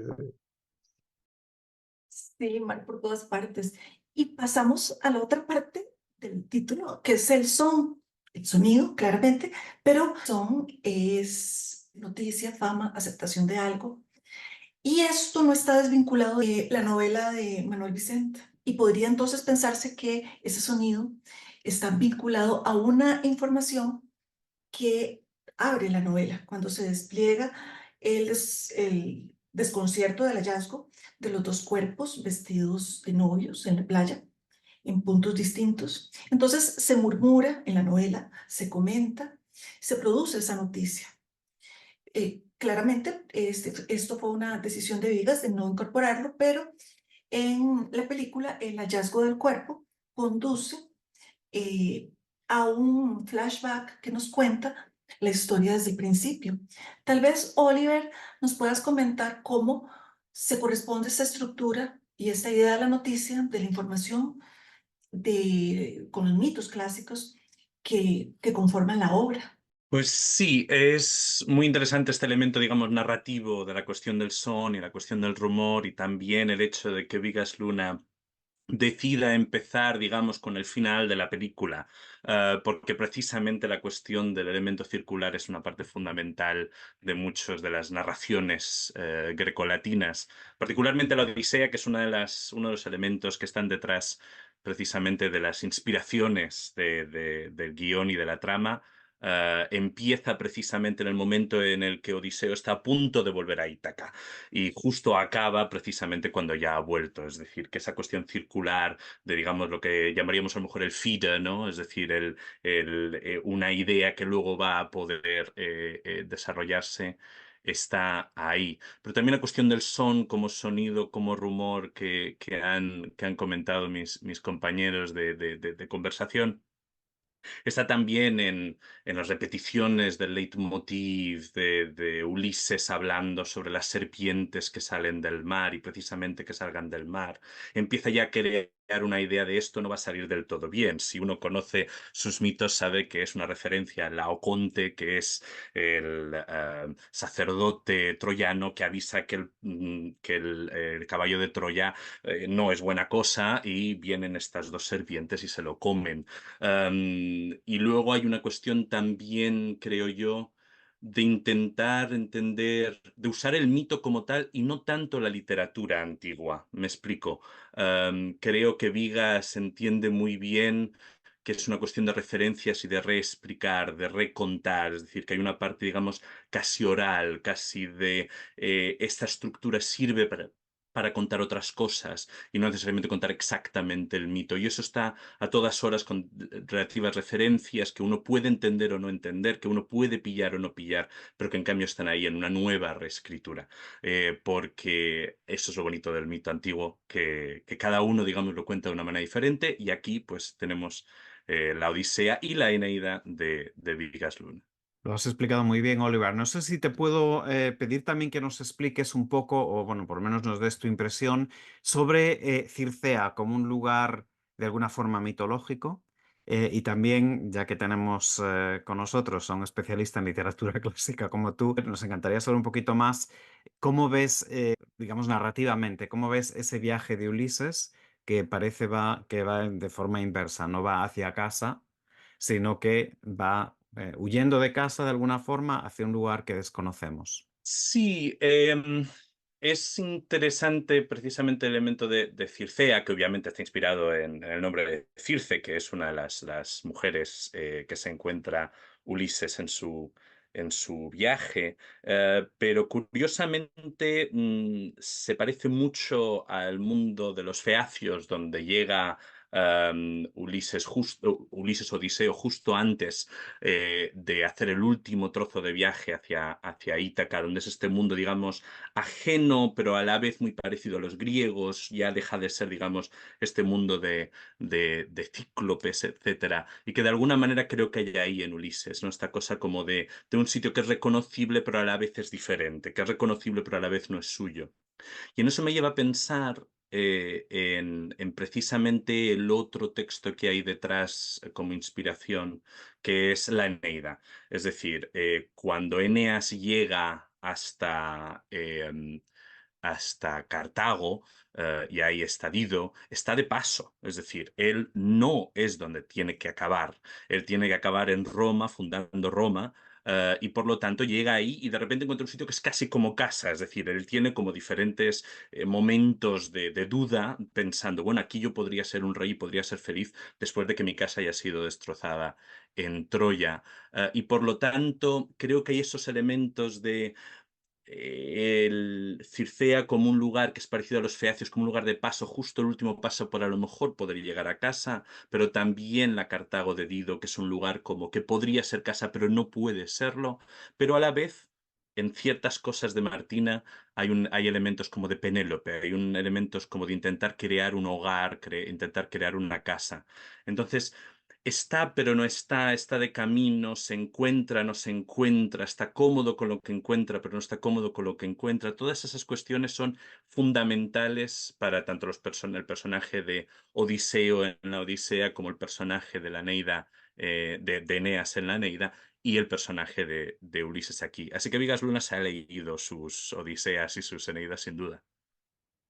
[SPEAKER 2] Sí, mar por todas partes. Y pasamos a la otra parte del título, que es el son, el sonido, claramente, pero son es noticia, fama, aceptación de algo. Y esto no está desvinculado de la novela de Manuel Vicente. Y podría entonces pensarse que ese sonido está vinculado a una información que abre la novela cuando se despliega el desconcierto del hallazgo de los dos cuerpos vestidos de novios en la playa en puntos distintos. Entonces se murmura en la novela, se comenta, se produce esa noticia. Claramente, esto fue una decisión de Vigas de no incorporarlo, pero en la película el hallazgo del cuerpo conduce eh, a un flashback que nos cuenta la historia desde el principio. Tal vez, Oliver, nos puedas comentar cómo se corresponde esta estructura y esta idea de la noticia, de la información, con los mitos clásicos que conforman la obra.
[SPEAKER 4] Pues sí, es muy interesante este elemento, digamos, narrativo de la cuestión del son y la cuestión del rumor y también el hecho de que Vigas Luna decida empezar, digamos, con el final de la película, porque precisamente la cuestión del elemento circular es una parte fundamental de muchas de las narraciones grecolatinas, particularmente la Odisea, que es uno de los elementos que están detrás precisamente de las inspiraciones del guión y de la trama. Empieza precisamente en el momento en el que Odiseo está a punto de volver a Ítaca y justo acaba precisamente cuando ya ha vuelto. Es decir, que esa cuestión circular de, digamos, lo que llamaríamos a lo mejor el feeder, ¿no? Es decir, una idea que luego va a poder desarrollarse, está ahí. Pero también la cuestión del son como sonido, como rumor que han comentado mis compañeros de conversación. Está también en las repeticiones del leitmotiv de Ulises hablando sobre las serpientes que salen del mar y precisamente que salgan del mar. Empieza ya a crear una idea de esto no va a salir del todo bien. Si uno conoce sus mitos sabe que es una referencia a Laoconte, que es el sacerdote troyano que avisa que el caballo de Troya no es buena cosa y vienen estas dos serpientes y se lo comen. Y luego hay una cuestión también, creo yo, de intentar entender, de usar el mito como tal y no tanto la literatura antigua. Me explico. Creo que Vigas entiende muy bien que es una cuestión de referencias y de reexplicar, de recontar, es decir, que hay una parte, digamos, casi oral, casi de esta estructura sirve para contar otras cosas y no necesariamente contar exactamente el mito. Y eso está a todas horas con relativas referencias que uno puede entender o no entender, que uno puede pillar o no pillar, pero que en cambio están ahí en una nueva reescritura. Porque eso es lo bonito del mito antiguo, que cada uno, digamos, lo cuenta de una manera diferente, y aquí pues tenemos la Odisea y la Eneida de Vigas Luna.
[SPEAKER 1] Lo has explicado muy bien, Oliver. No sé si te puedo pedir también que nos expliques un poco, o bueno, por lo menos nos des tu impresión, sobre Circea como un lugar de alguna forma mitológico. Y también, ya que tenemos con nosotros a un especialista en literatura clásica como tú, nos encantaría saber un poquito más cómo ves, digamos, narrativamente, cómo ves ese viaje de Ulises que parece que va de forma inversa, no va hacia casa sino que va huyendo de casa de alguna forma hacia un lugar que desconocemos.
[SPEAKER 4] Sí, es interesante precisamente el elemento de Circea, que obviamente está inspirado en el nombre de Circe, que es una de las mujeres que se encuentra Ulises en su viaje, pero curiosamente se parece mucho al mundo de los feacios, donde llega Ulises Odiseo justo antes de hacer el último trozo de viaje hacia Ítaca, donde es este mundo, digamos, ajeno, pero a la vez muy parecido a los griegos, ya deja de ser, digamos, este mundo de cíclopes, etcétera, y que de alguna manera creo que hay ahí en Ulises, ¿no? Esta cosa como de un sitio que es reconocible, pero a la vez es diferente, que es reconocible, pero a la vez no es suyo. Y en eso me lleva a pensar en precisamente el otro texto que hay detrás como inspiración, que es la Eneida. Es decir, cuando Eneas llega hasta Cartago, y ahí está Dido, está de paso. Es decir, él no es donde tiene que acabar. Él tiene que acabar en Roma, fundando Roma, y por lo tanto llega ahí y de repente encuentra un sitio que es casi como casa. Es decir, él tiene como diferentes momentos de duda, pensando, bueno, aquí yo podría ser un rey y podría ser feliz después de que mi casa haya sido destrozada en Troya. Y por lo tanto, creo que hay esos elementos de el Circea como un lugar que es parecido a los Feacios, como un lugar de paso, justo el último paso por a lo mejor poder llegar a casa, pero también la Cartago de Dido, que es un lugar como que podría ser casa, pero no puede serlo, pero a la vez, en ciertas cosas de Martina hay elementos como de Penélope, hay elementos como de intentar crear un hogar, intentar crear una casa. Entonces, está, pero no está, está de camino, se encuentra, no se encuentra, está cómodo con lo que encuentra, pero no está cómodo con lo que encuentra. Todas esas cuestiones son fundamentales para tanto el personaje de Odiseo en la Odisea como el personaje de la Eneida, de Eneas en la Eneida, y el personaje de Ulises aquí. Así que Vigas Luna se ha leído sus Odiseas y sus Eneidas sin duda.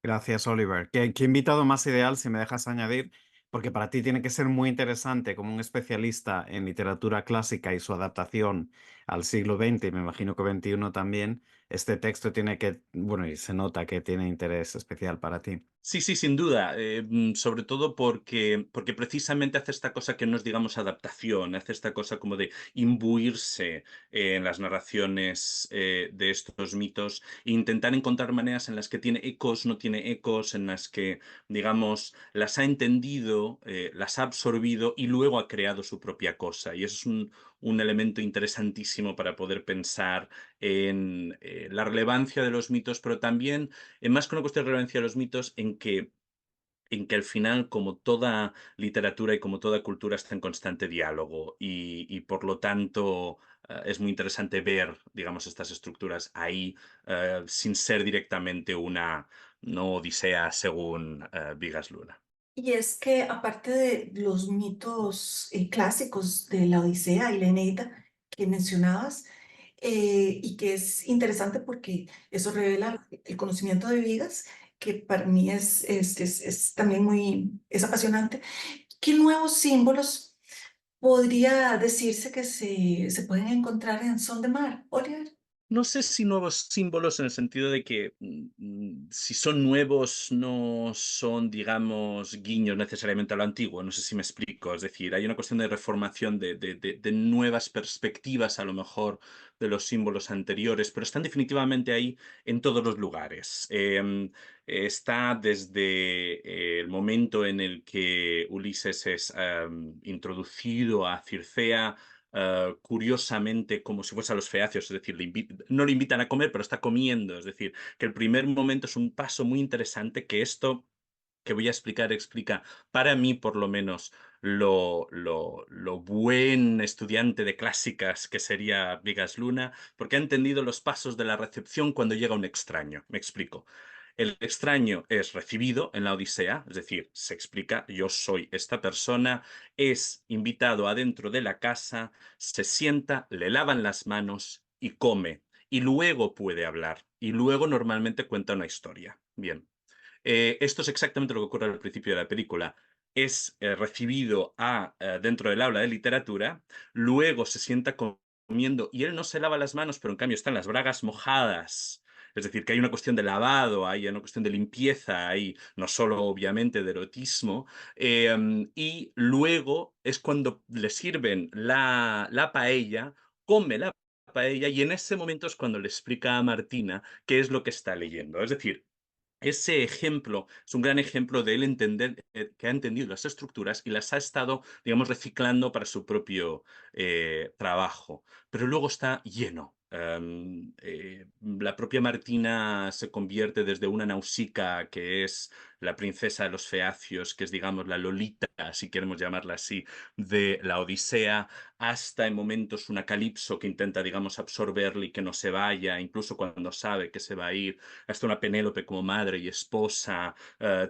[SPEAKER 1] Gracias, Oliver. ¿Qué invitado más ideal, si me dejas añadir? Porque para ti tiene que ser muy interesante como un especialista en literatura clásica y su adaptación al siglo XX, y me imagino que XXI también. Este texto tiene que, bueno, y se nota que tiene interés especial para ti.
[SPEAKER 4] Sí, sí, sin duda. Sobre todo porque precisamente hace esta cosa que no es, digamos, adaptación, hace esta cosa como de imbuirse en las narraciones de estos mitos e intentar encontrar maneras en las que tiene ecos, no tiene ecos, en las que, digamos, las ha entendido, las ha absorbido y luego ha creado su propia cosa. Y eso es un elemento interesantísimo para poder pensar en la relevancia de los mitos, pero también más que una cuestión de relevancia de los mitos, en que al final, como toda literatura y como toda cultura, está en constante diálogo y por lo tanto es muy interesante ver, digamos, estas estructuras ahí sin ser directamente una no odisea según Vigas Luna.
[SPEAKER 2] Y es que aparte de los mitos clásicos de la Odisea y la Eneida que mencionabas, y que es interesante porque eso revela el conocimiento de Vigas, que para mí es también es apasionante. ¿Qué nuevos símbolos podría decirse que se pueden encontrar en Son de Mar, Oliver?
[SPEAKER 4] No sé si nuevos símbolos en el sentido de que si son nuevos no son, digamos, guiños necesariamente a lo antiguo, no sé si me explico. Es decir, hay una cuestión de reformación de nuevas perspectivas a lo mejor de los símbolos anteriores, pero están definitivamente ahí en todos los lugares. Está desde el momento en el que Ulises es introducido a Circea, curiosamente como si fuese a los feacios, es decir, no le invitan a comer, pero está comiendo. Es decir, que el primer momento es un paso muy interesante que esto que voy a explicar explica, para mí por lo menos, lo buen estudiante de clásicas que sería Vigas Luna, porque ha entendido los pasos de la recepción cuando llega un extraño. Me explico. El extraño es recibido en la Odisea, es decir, se explica, yo soy esta persona, es invitado adentro de la casa, se sienta, le lavan las manos y come, y luego puede hablar, y luego normalmente cuenta una historia. Bien. Esto es exactamente lo que ocurre al principio de la película. Es recibido dentro del aula de literatura, luego se sienta comiendo y él no se lava las manos, pero en cambio están las bragas mojadas. Es decir, que hay una cuestión de lavado, hay una cuestión de limpieza, hay no solo obviamente de erotismo. Y luego es cuando le sirven la paella, come la paella y en ese momento es cuando le explica a Martina qué es lo que está leyendo. Es decir, ese ejemplo es un gran ejemplo de él entender, que ha entendido las estructuras y las ha estado, digamos, reciclando para su propio trabajo. Pero luego está lleno. La propia Martina se convierte desde una Nausicaa, que es la princesa de los feacios, que es, digamos, la Lolita, si queremos llamarla así, de la Odisea, hasta en momentos una Calipso que intenta, digamos, absorberle y que no se vaya, incluso cuando sabe que se va a ir, hasta una Penélope como madre y esposa,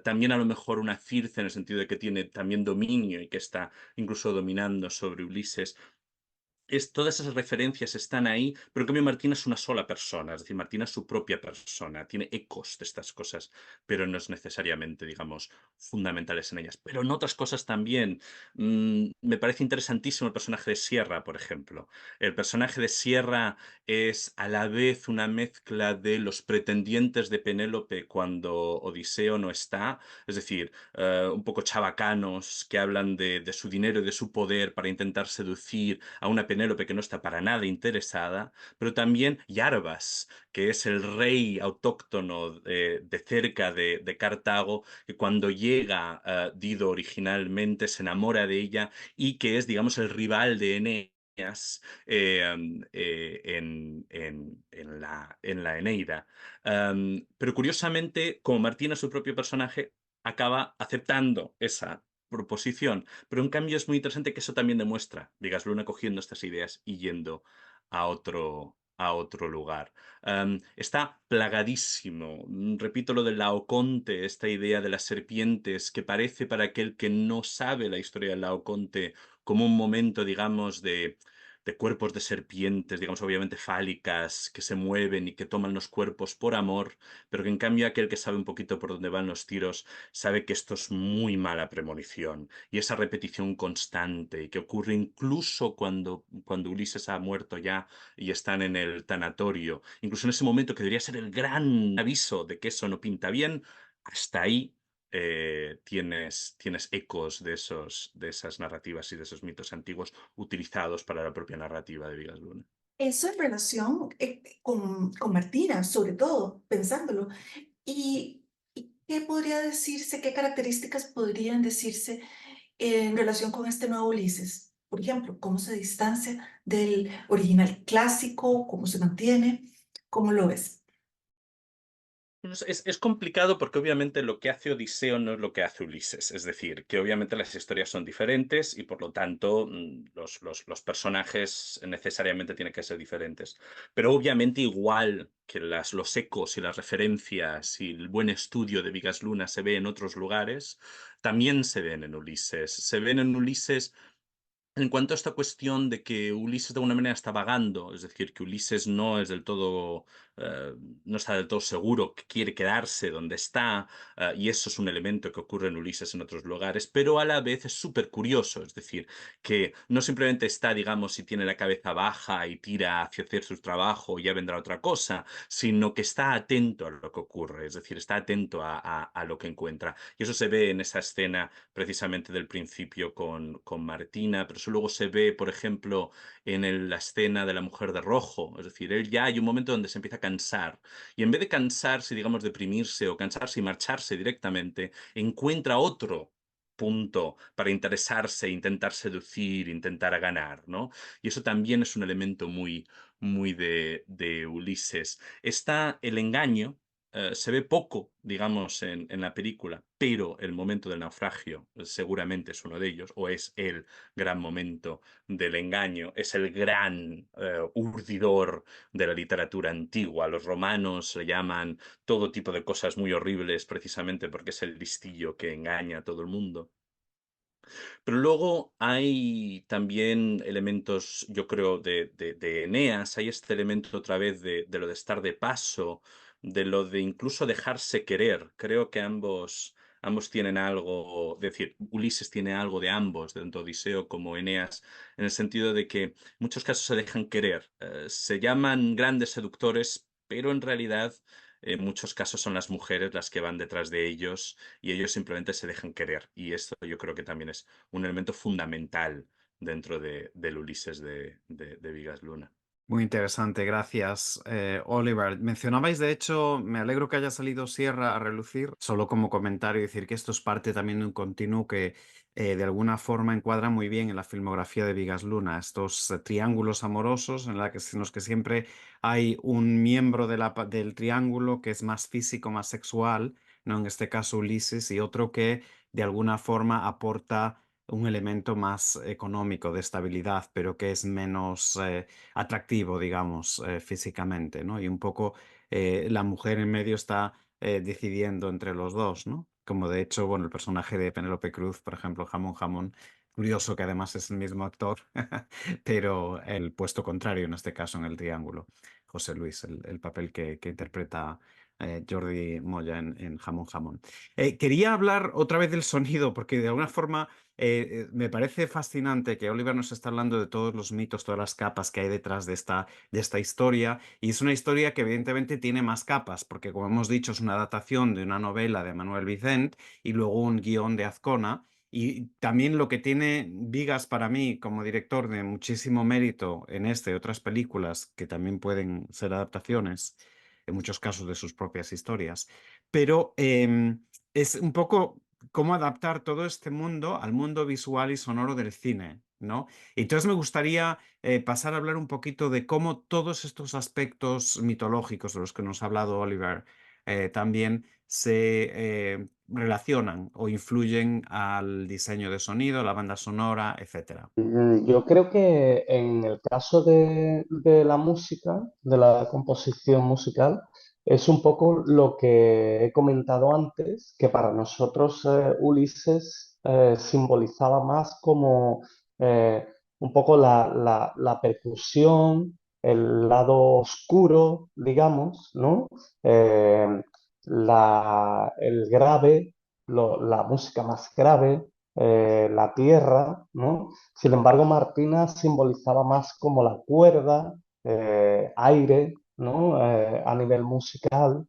[SPEAKER 4] también a lo mejor una Circe en el sentido de que tiene también dominio y que está incluso dominando sobre Ulises. Todas esas referencias están ahí, pero en cambio Martina es una sola persona, es decir, Martina es su propia persona, tiene ecos de estas cosas, pero no es necesariamente, digamos, fundamentales en ellas. Pero en otras cosas también. Me parece interesantísimo el personaje de Sierra, por ejemplo. El personaje de Sierra es a la vez una mezcla de los pretendientes de Penélope cuando Odiseo no está, es decir, un poco chabacanos que hablan de su dinero y de su poder para intentar seducir a una Penélope que no está para nada interesada, pero también Iarbas, que es el rey autóctono de cerca de Cartago, que cuando llega Dido originalmente se enamora de ella y que es, digamos, el rival de Eneas en la Eneida. Pero curiosamente, como Martina es su propio personaje, acaba aceptando esa proposición. Pero en cambio es muy interesante que eso también demuestra Vigas Luna cogiendo estas ideas y yendo a otro lugar. Está plagadísimo. Repito lo del Laoconte, esta idea de las serpientes, que parece para aquel que no sabe la historia del Laoconte como un momento, digamos, de cuerpos de serpientes, digamos, obviamente fálicas, que se mueven y que toman los cuerpos por amor, pero que en cambio aquel que sabe un poquito por dónde van los tiros sabe que esto es muy mala premonición y esa repetición constante y que ocurre incluso cuando Ulises ha muerto ya y están en el tanatorio, incluso en ese momento que debería ser el gran aviso de que eso no pinta bien, hasta ahí tienes ecos de esas narrativas y de esos mitos antiguos utilizados para la propia narrativa de Vigas Luna.
[SPEAKER 2] Eso en relación con Martina, sobre todo, pensándolo. ¿Y qué podría decirse, qué características podrían decirse en relación con este nuevo Ulises? Por ejemplo, ¿cómo se distancia del original clásico? ¿Cómo se mantiene? ¿Cómo lo ves?
[SPEAKER 4] Es complicado porque obviamente lo que hace Odiseo no es lo que hace Ulises, es decir, que obviamente las historias son diferentes y por lo tanto los personajes necesariamente tienen que ser diferentes. Pero obviamente igual que los ecos y las referencias y el buen estudio de Vigas Luna se ve en otros lugares, también se ven en Ulises. Se ven en Ulises en cuanto a esta cuestión de que Ulises de alguna manera está vagando, es decir, que Ulises no es del todo no está del todo seguro que quiere quedarse donde está, y eso es un elemento que ocurre en Ulises en otros lugares, pero a la vez es súper curioso, es decir, que no simplemente está, digamos, si tiene la cabeza baja y tira hacia hacer su trabajo y ya vendrá otra cosa, sino que está atento a lo que ocurre, es decir, está atento a lo que encuentra. Y eso se ve en esa escena precisamente del principio con Martina, pero eso luego se ve, por ejemplo, en la escena de la mujer de rojo, es decir, él ya hay un momento donde se empieza a cansar y en vez de cansarse, digamos, deprimirse o cansarse y marcharse directamente, encuentra otro punto para interesarse, intentar seducir, intentar ganar, ¿no? Y eso también es un elemento muy de Ulises. Está el engaño, se ve poco, digamos, en la película, pero el momento del naufragio seguramente es uno de ellos, o es el gran momento del engaño, es el gran urdidor de la literatura antigua. Los romanos le llaman todo tipo de cosas muy horribles precisamente porque es el listillo que engaña a todo el mundo. Pero luego hay también elementos, yo creo, de Eneas, hay este elemento otra vez de lo de estar de paso, de lo de incluso dejarse querer. Creo que ambos tienen algo, es decir, Ulises tiene algo de ambos, tanto Odiseo como Eneas, en el sentido de que en muchos casos se dejan querer. Se llaman grandes seductores, pero en realidad en muchos casos son las mujeres las que van detrás de ellos y ellos simplemente se dejan querer. Y esto yo creo que también es un elemento fundamental dentro del Ulises de Vigas Luna.
[SPEAKER 1] Muy interesante, gracias, Oliver. Mencionabais, de hecho, me alegro que haya salido Sierra a relucir, solo como comentario, decir que esto es parte también de un continuo que de alguna forma encuadra muy bien en la filmografía de Vigas Luna, estos triángulos amorosos en los que siempre hay un miembro del triángulo que es más físico, más sexual, ¿no? En este caso Ulises, y otro que de alguna forma aporta un elemento más económico de estabilidad, pero que es menos atractivo, digamos, físicamente, ¿no? Y un poco la mujer en medio está decidiendo entre los dos, ¿no? Como de hecho, bueno, el personaje de Penélope Cruz, por ejemplo, Jamón Jamón, curioso que además es el mismo actor, pero el puesto contrario en este caso en el triángulo, José Luis, el papel que interpreta Jordi Moya en Jamón Jamón. Quería hablar otra vez del sonido, porque de alguna forma me parece fascinante que Oliver nos está hablando de todos los mitos, todas las capas que hay detrás de esta historia, y es una historia que evidentemente tiene más capas, porque como hemos dicho es una adaptación de una novela de Manuel Vicent y luego un guión de Azcona, y también lo que tiene Vigas para mí como director de muchísimo mérito en este y otras películas que también pueden ser adaptaciones, en muchos casos de sus propias historias, pero es un poco cómo adaptar todo este mundo al mundo visual y sonoro del cine, ¿no? Entonces me gustaría pasar a hablar un poquito de cómo todos estos aspectos mitológicos de los que nos ha hablado Oliver también se relacionan o influyen al diseño de sonido, la banda sonora, etcétera.
[SPEAKER 5] Yo creo que en el caso de la música, de la composición musical, es un poco lo que he comentado antes, que para nosotros Ulises simbolizaba más como eh, un poco la percusión, el lado oscuro, digamos, ¿no? Eh, el grave, la música más grave, la tierra, ¿no? Sin embargo, Martina simbolizaba más como la cuerda, aire, ¿no? A nivel musical,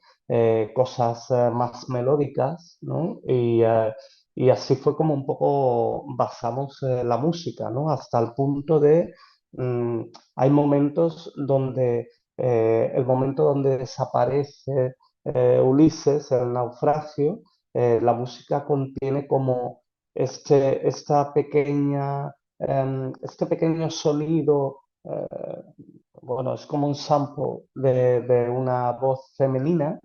[SPEAKER 5] cosas más melódicas, ¿no? Y así fue como un poco basamos la música, ¿no? Hasta el punto de, mm, hay momentos donde, el momento donde desaparece Ulises, el naufragio, la música contiene como esta pequeña, este pequeño sonido, bueno, es como un sample de una voz femenina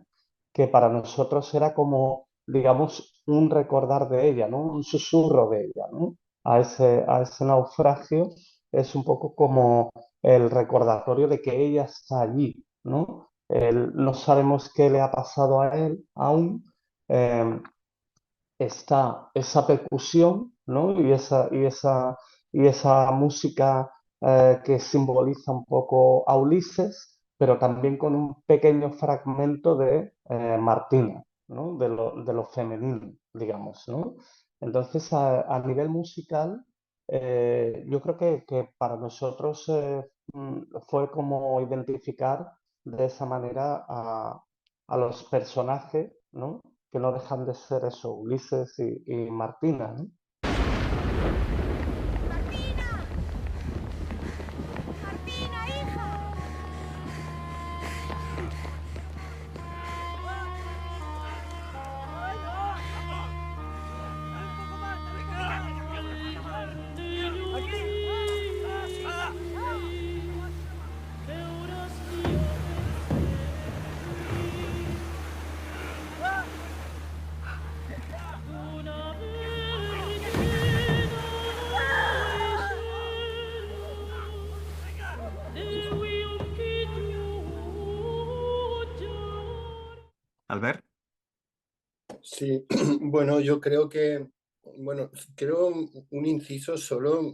[SPEAKER 5] que para nosotros era como, digamos, un recordar de ella, ¿no? Un susurro de ella, ¿no? A ese naufragio es un poco como el recordatorio de que ella está allí, ¿no? No sabemos qué le ha pasado a él aún, eh, está esa percusión, ¿no? Y esa música que simboliza un poco a Ulises, pero también con un pequeño fragmento de Martina, ¿no? De lo femenino, digamos, ¿no? Entonces, a nivel musical, yo creo que para nosotros fue como identificar de esa manera a los personajes, ¿no? Que no dejan de ser eso, Ulises y Martina, ¿no?
[SPEAKER 7] ¡Martina! ¡Martina, hija!
[SPEAKER 1] Albert.
[SPEAKER 3] Sí, bueno, yo creo que, bueno, creo un inciso solo,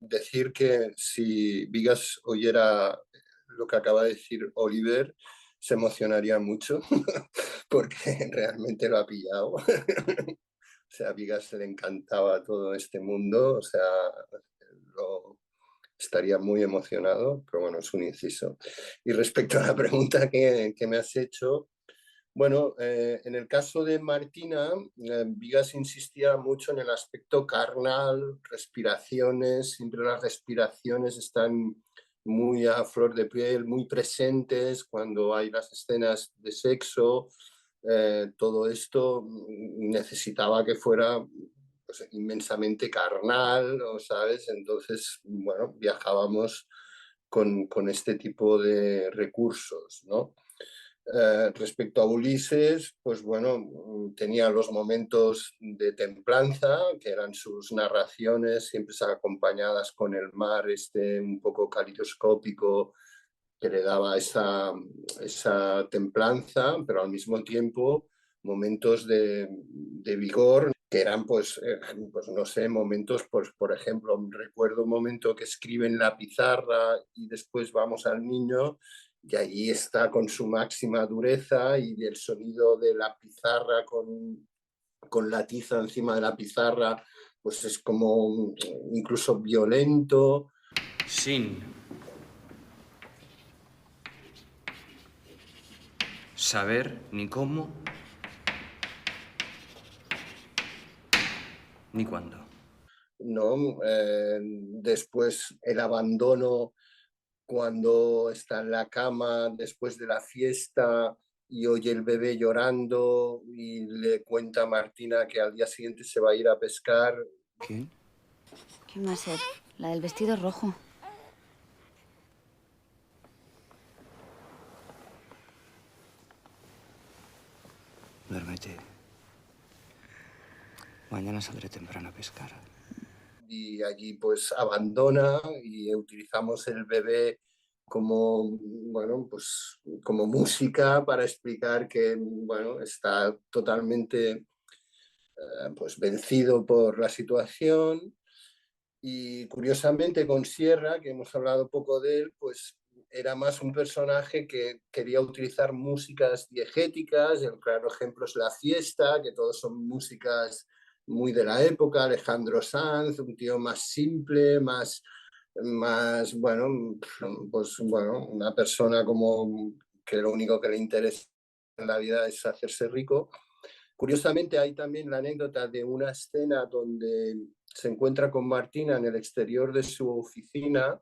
[SPEAKER 3] decir que si Vigas oyera lo que acaba de decir Oliver, se emocionaría mucho, porque realmente lo ha pillado. O sea, a Vigas le encantaba todo este mundo, o sea, estaría muy emocionado, pero bueno, es un inciso. Y respecto a la pregunta que me has hecho, bueno, en el caso de Martina, Vigas insistía mucho en el aspecto carnal, respiraciones, siempre las respiraciones están muy a flor de piel, muy presentes cuando hay las escenas de sexo. Todo esto necesitaba que fuera pues, inmensamente carnal, ¿no? ¿Sabes? Entonces, bueno, viajábamos con este tipo de recursos, ¿no? Respecto a Ulises, pues bueno, tenía los momentos de templanza, que eran sus narraciones, siempre acompañadas con el mar este un poco calidoscópico, que le daba esa templanza, pero al mismo tiempo momentos de vigor, que eran pues no sé, momentos, pues por ejemplo, recuerdo un momento que escribe en la pizarra y después vamos al niño y allí está con su máxima dureza y el sonido de la pizarra con la tiza encima de la pizarra, pues es como incluso violento.
[SPEAKER 6] Sin saber ni cómo ni cuándo.
[SPEAKER 3] ¿No? Después el abandono cuando está en la cama después de la fiesta y oye el bebé llorando y le cuenta a Martina que al día siguiente se va a ir a pescar.
[SPEAKER 6] ¿Quién?
[SPEAKER 8] ¿Quién va a ser? La del vestido rojo.
[SPEAKER 6] Duérmete. Mañana saldré temprano a pescar.
[SPEAKER 3] Y allí pues abandona y utilizamos el bebé como, bueno, pues como música para explicar que, bueno, está totalmente pues vencido por la situación. Y curiosamente con Sierra, que hemos hablado poco de él, pues era más un personaje que quería utilizar músicas diegéticas. El claro ejemplo es La Fiesta, que todos son músicas muy de la época. Alejandro Sanz, un tío más simple, más bueno, pues bueno, una persona como que lo único que le interesa en la vida es hacerse rico. Curiosamente hay también la anécdota de una escena donde se encuentra con Martina en el exterior de su oficina,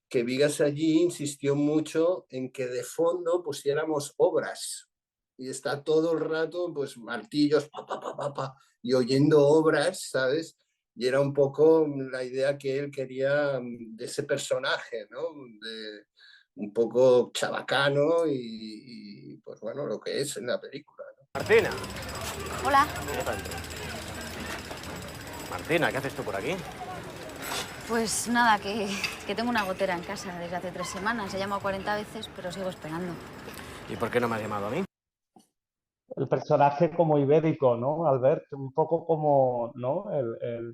[SPEAKER 3] que Vigas allí insistió mucho en que de fondo pusiéramos obras. Y está todo el rato, pues, martillos, pa, pa, pa, pa, pa, y oyendo obras, ¿sabes? Y era un poco la idea que él quería de ese personaje, ¿no? Un poco chabacano y, pues bueno, lo que es en la película, ¿no?
[SPEAKER 9] Martina.
[SPEAKER 8] Hola.
[SPEAKER 9] Martina, ¿qué haces tú por aquí?
[SPEAKER 8] Pues nada, que tengo una gotera en casa desde hace 3 semanas. He llamado 40 veces, pero sigo esperando.
[SPEAKER 9] ¿Y por qué no me has llamado a mí?
[SPEAKER 5] El personaje como ibérico, ¿no, Albert? Un poco como, ¿no?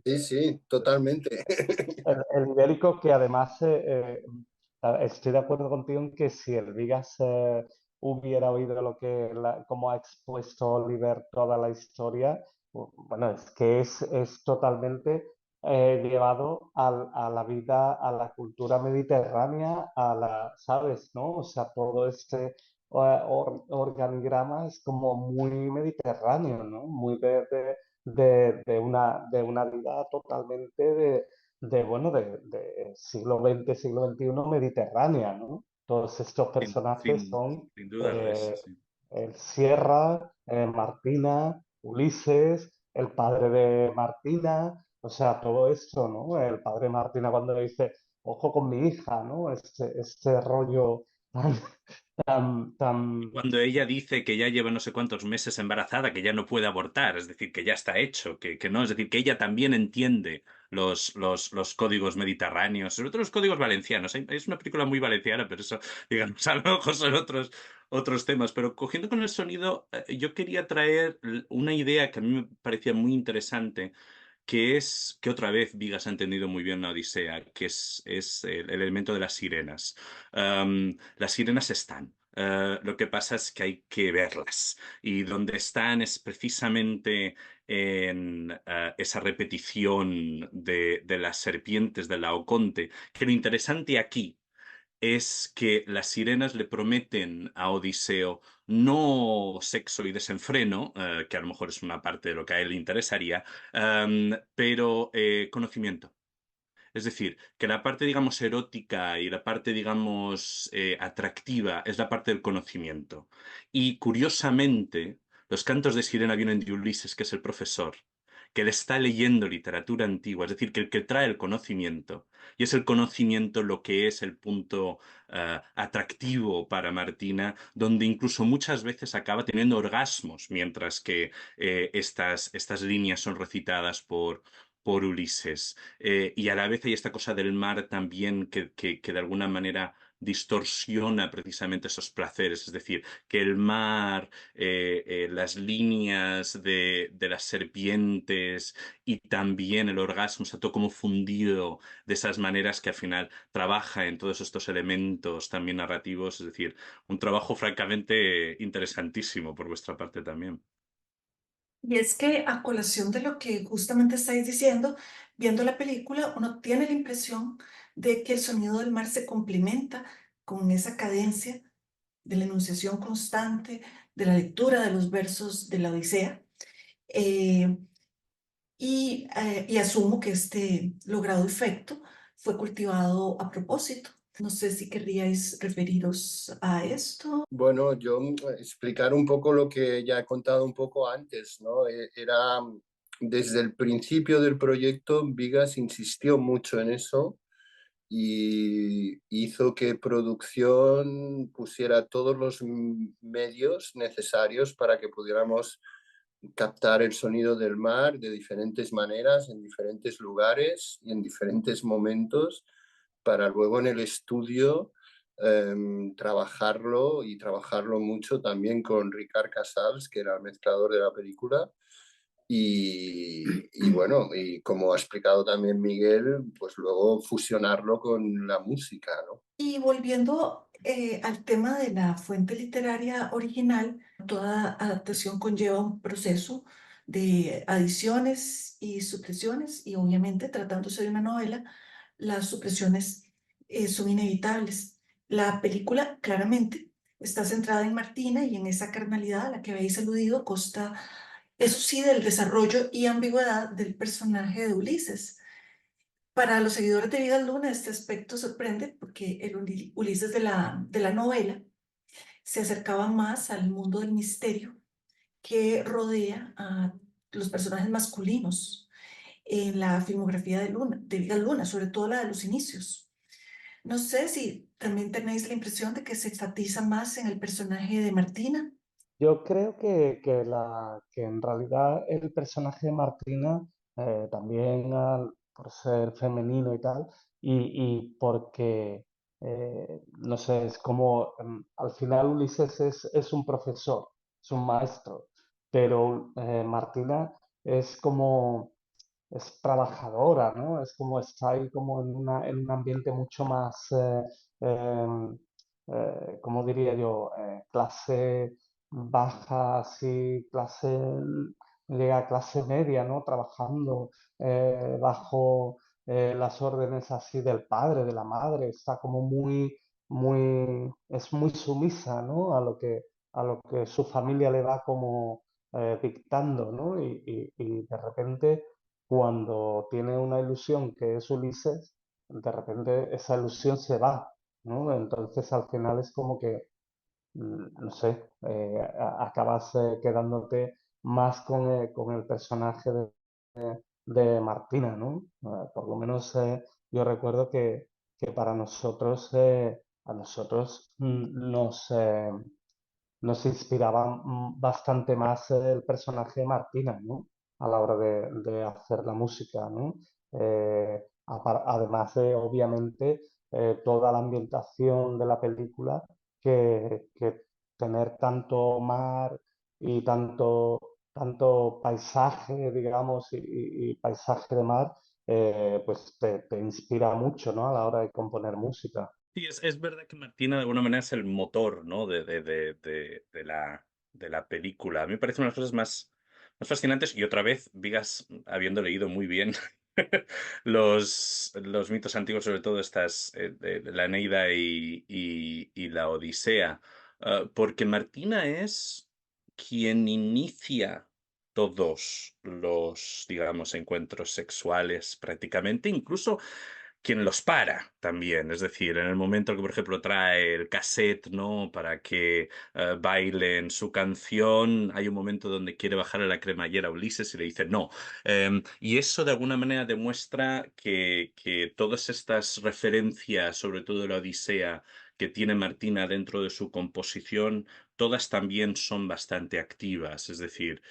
[SPEAKER 3] Sí, sí, totalmente.
[SPEAKER 5] El ibérico que además estoy de acuerdo contigo en que si el Vigas hubiera oído cómo ha expuesto Oliver toda la historia, bueno, es que es totalmente llevado a la vida, a la cultura mediterránea, ¿sabes? ¿No? O sea, todo este organigrama es como muy mediterráneo, ¿no? Muy de una vida totalmente de siglo XX, siglo XXI mediterránea, ¿no? Todos estos personajes son
[SPEAKER 4] Sin duda lo es,
[SPEAKER 5] eh,
[SPEAKER 4] sí.
[SPEAKER 5] el Sierra, Martina, Ulises, el padre de Martina, o sea, todo esto, ¿no? El padre de Martina cuando dice, ojo con mi hija, ¿no? Este rollo tan, tan.
[SPEAKER 4] Cuando ella dice que ya lleva no sé cuántos meses embarazada, que ya no puede abortar, es decir, que ya está hecho, que no, es decir, que ella también entiende los códigos mediterráneos, sobre todo los códigos valencianos. Es una película muy valenciana, pero eso, digamos, a lo mejor son otros temas. Pero cogiendo con el sonido, yo quería traer una idea que a mí me parecía muy interesante, que es que otra vez Vigas ha entendido muy bien la Odisea, que es el elemento de las sirenas. Las sirenas están. Lo que pasa es que hay que verlas. Y donde están es precisamente en esa repetición de las serpientes del Laoconte, que lo interesante aquí es que las sirenas le prometen a Odiseo no sexo y desenfreno, que a lo mejor es una parte de lo que a él le interesaría, pero conocimiento. Es decir, que la parte, digamos, erótica y la parte, digamos, atractiva es la parte del conocimiento. Y curiosamente, los cantos de sirena vienen de Ulises, que es el profesor, que le está leyendo literatura antigua, es decir, que el que trae el conocimiento. Y es el conocimiento lo que es el punto atractivo para Martina, donde incluso muchas veces acaba teniendo orgasmos, mientras que estas líneas son recitadas por Ulises. Y a la vez hay esta cosa del mar también que de alguna manera distorsiona precisamente esos placeres, es decir, que el mar, las líneas de las serpientes y también el orgasmo está todo como fundido de esas maneras que al final trabaja en todos estos elementos también narrativos, es decir, un trabajo francamente interesantísimo por vuestra parte también.
[SPEAKER 2] Y es que a colación de lo que justamente estáis diciendo, viendo la película, uno tiene la impresión de que el sonido del mar se complementa con esa cadencia de la enunciación constante, de la lectura de los versos de la Odisea. Eh, y asumo que este logrado efecto fue cultivado a propósito. No sé si querríais referiros a esto.
[SPEAKER 3] Bueno, yo explicar un poco lo que ya he contado un poco antes, ¿no? Era desde el principio del proyecto, Vigas insistió mucho en eso y hizo que producción pusiera todos los medios necesarios para que pudiéramos captar el sonido del mar de diferentes maneras, en diferentes lugares y en diferentes momentos, para luego en el estudio trabajarlo y trabajarlo mucho también con Ricard Casals, que era el mezclador de la película. Y bueno, y como ha explicado también Miguel, pues luego fusionarlo con la música, ¿no?
[SPEAKER 2] Y volviendo al tema de la fuente literaria original, toda adaptación conlleva un proceso de adiciones y supresiones, y obviamente tratándose de una novela, las supresiones son inevitables. La película claramente está centrada en Martina y en esa carnalidad a la que habéis aludido, a costa, eso sí, del desarrollo y ambigüedad del personaje de Ulises. Para los seguidores de Vidas Luna, este aspecto sorprende porque el Ulises de la novela se acercaba más al mundo del misterio que rodea a los personajes masculinos en la filmografía de Vidas Luna, sobre todo la de los inicios. No sé si también tenéis la impresión de que se enfatiza más en el personaje de Martina.
[SPEAKER 5] Yo creo que en realidad el personaje de Martina, también por ser femenino y tal, y porque, no sé, es como, al final Ulises es un profesor, es un maestro, pero Martina es como es trabajadora, ¿no? Es como está ahí como en un ambiente mucho más, em, ¿cómo diría yo? Clase baja, así, llega a clase media, ¿no? Trabajando bajo las órdenes así del padre, de la madre, está como es muy sumisa, ¿no? A lo que su familia le va como dictando, ¿no? Y de repente, cuando tiene una ilusión que es Ulises, de repente esa ilusión se va, ¿no? Entonces al final es como que no sé, acabas quedándote más con el personaje de Martina, ¿no? Por lo menos yo recuerdo que para nosotros, a nosotros nos inspiraba bastante más el personaje de Martina, ¿no? A la hora de hacer la música, ¿no? Además de, obviamente, toda la ambientación de la película, que tener tanto mar y tanto paisaje, digamos, y paisaje de mar, pues te inspira mucho, ¿no? A la hora de componer música.
[SPEAKER 4] Sí, es verdad que Martina de alguna manera es el motor, ¿no? De la película. A mí me parece una de las cosas más fascinantes y otra vez, Vigas, habiendo leído muy bien los mitos antiguos, sobre todo estas, de la Eneida y la Odisea, porque Martina es quien inicia todos los, digamos, encuentros sexuales prácticamente, incluso quien los para también. Es decir, en el momento que, por ejemplo, trae el cassette, ¿no? Para que bailen su canción, hay un momento donde quiere bajar a la cremallera a Ulises y le dice no. Y eso de alguna manera demuestra que todas estas referencias, sobre todo la Odisea, que tiene Martina dentro de su composición, todas también son bastante activas. Es decir,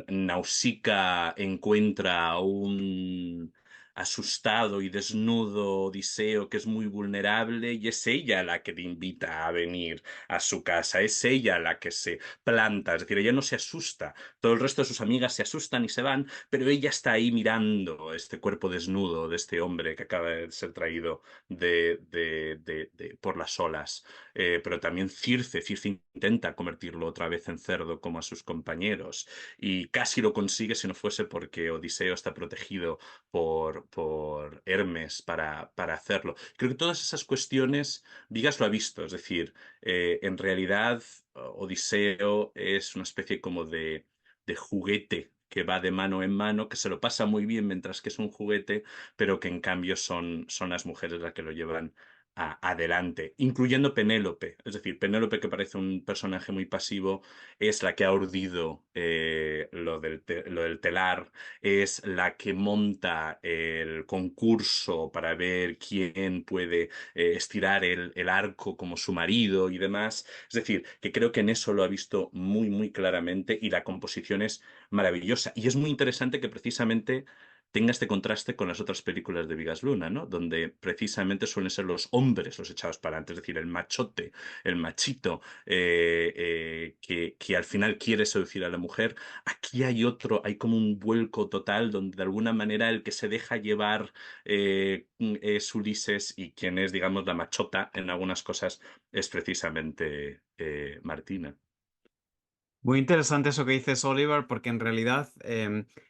[SPEAKER 4] Nausicaa encuentra a un asustado y desnudo Odiseo que es muy vulnerable y es ella la que te invita a venir a su casa, es ella la que se planta, es decir, ella no se asusta, todo el resto de sus amigas se asustan y se van, pero ella está ahí mirando este cuerpo desnudo de este hombre que acaba de ser traído por las olas. Pero también Circe intenta convertirlo otra vez en cerdo como a sus compañeros y casi lo consigue si no fuese porque Odiseo está protegido por Hermes para hacerlo. Creo que todas esas cuestiones, Vigas lo ha visto, es decir, en realidad Odiseo es una especie como de juguete que va de mano en mano, que se lo pasa muy bien mientras que es un juguete, pero que en cambio son las mujeres las que lo llevan adelante, incluyendo Penélope. Es decir, Penélope, que parece un personaje muy pasivo, es la que ha urdido lo del telar, es la que monta el concurso para ver quién puede estirar el arco como su marido y demás. Es decir, que creo que en eso lo ha visto muy, muy claramente y la composición es maravillosa. Y es muy interesante que precisamente tenga este contraste con las otras películas de Vigas Luna, ¿no? Donde precisamente suelen ser los hombres los echados para adelante, es decir, el machote, el machito, que al final quiere seducir a la mujer. Aquí hay como un vuelco total donde de alguna manera el que se deja llevar es Ulises y quien es, digamos, la machota en algunas cosas es precisamente Martina.
[SPEAKER 1] Muy interesante eso que dices, Oliver, porque en realidad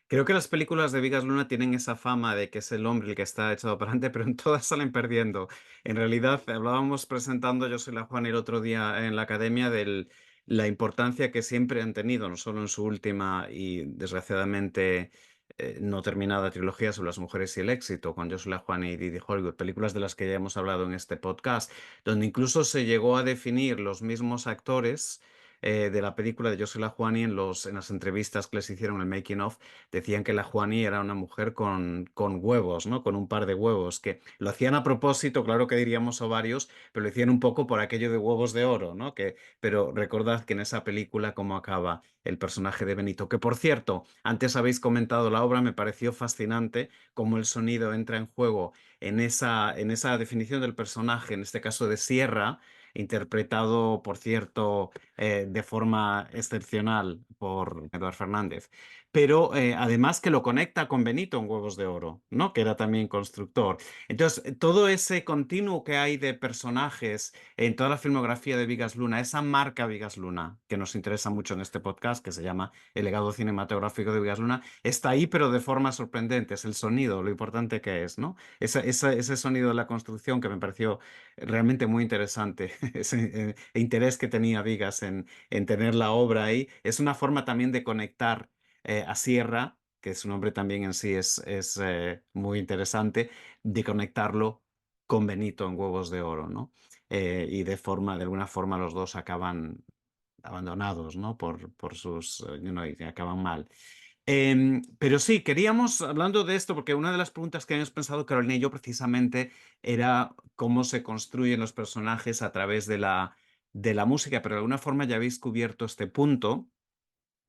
[SPEAKER 1] creo que las películas de Vigas Luna tienen esa fama de que es el hombre el que está echado para adelante, pero en todas salen perdiendo. En realidad, hablábamos presentando Yo soy la Juana el otro día en la academia de la importancia que siempre han tenido, no solo en su última y desgraciadamente no terminada trilogía sobre las mujeres y el éxito, con Yo soy la Juana y Didi Hollywood, películas de las que ya hemos hablado en este podcast, donde incluso se llegó a definir los mismos actores de la película de Yo soy la Juani en las entrevistas que les hicieron, el making of, decían que la Juani era una mujer con huevos, ¿no? Con un par de huevos, que lo hacían a propósito, claro que diríamos ovarios, pero lo hacían un poco por aquello de huevos de oro, ¿no? Pero recordad que en esa película cómo acaba el personaje de Benito, que por cierto, antes habéis comentado la obra, me pareció fascinante cómo el sonido entra en juego en esa definición del personaje, en este caso de Sierra, interpretado, por cierto, de forma excepcional por Eduard Fernández, pero además que lo conecta con Benito en Huevos de Oro, ¿no? Que era también constructor. Entonces, todo ese continuo que hay de personajes en toda la filmografía de Bigas Luna, esa marca Bigas Luna, que nos interesa mucho en este podcast, que se llama El legado cinematográfico de Bigas Luna, está ahí, pero de forma sorprendente. Es el sonido, lo importante que es, ¿no? Ese sonido de la construcción que me pareció realmente muy interesante, ese interés que tenía Vigas en tener la obra ahí, es una forma también de conectar a Sierra, que su nombre también en sí es muy interesante, de conectarlo con Benito en Huevos de Oro, ¿no? Y de alguna forma los dos acaban abandonados, ¿no? Por sus, y acaban mal. Pero sí, queríamos, hablando de esto, porque una de las preguntas que habíamos pensado Carolina y yo precisamente era cómo se construyen los personajes a través de la música, pero de alguna forma ya habéis cubierto este punto.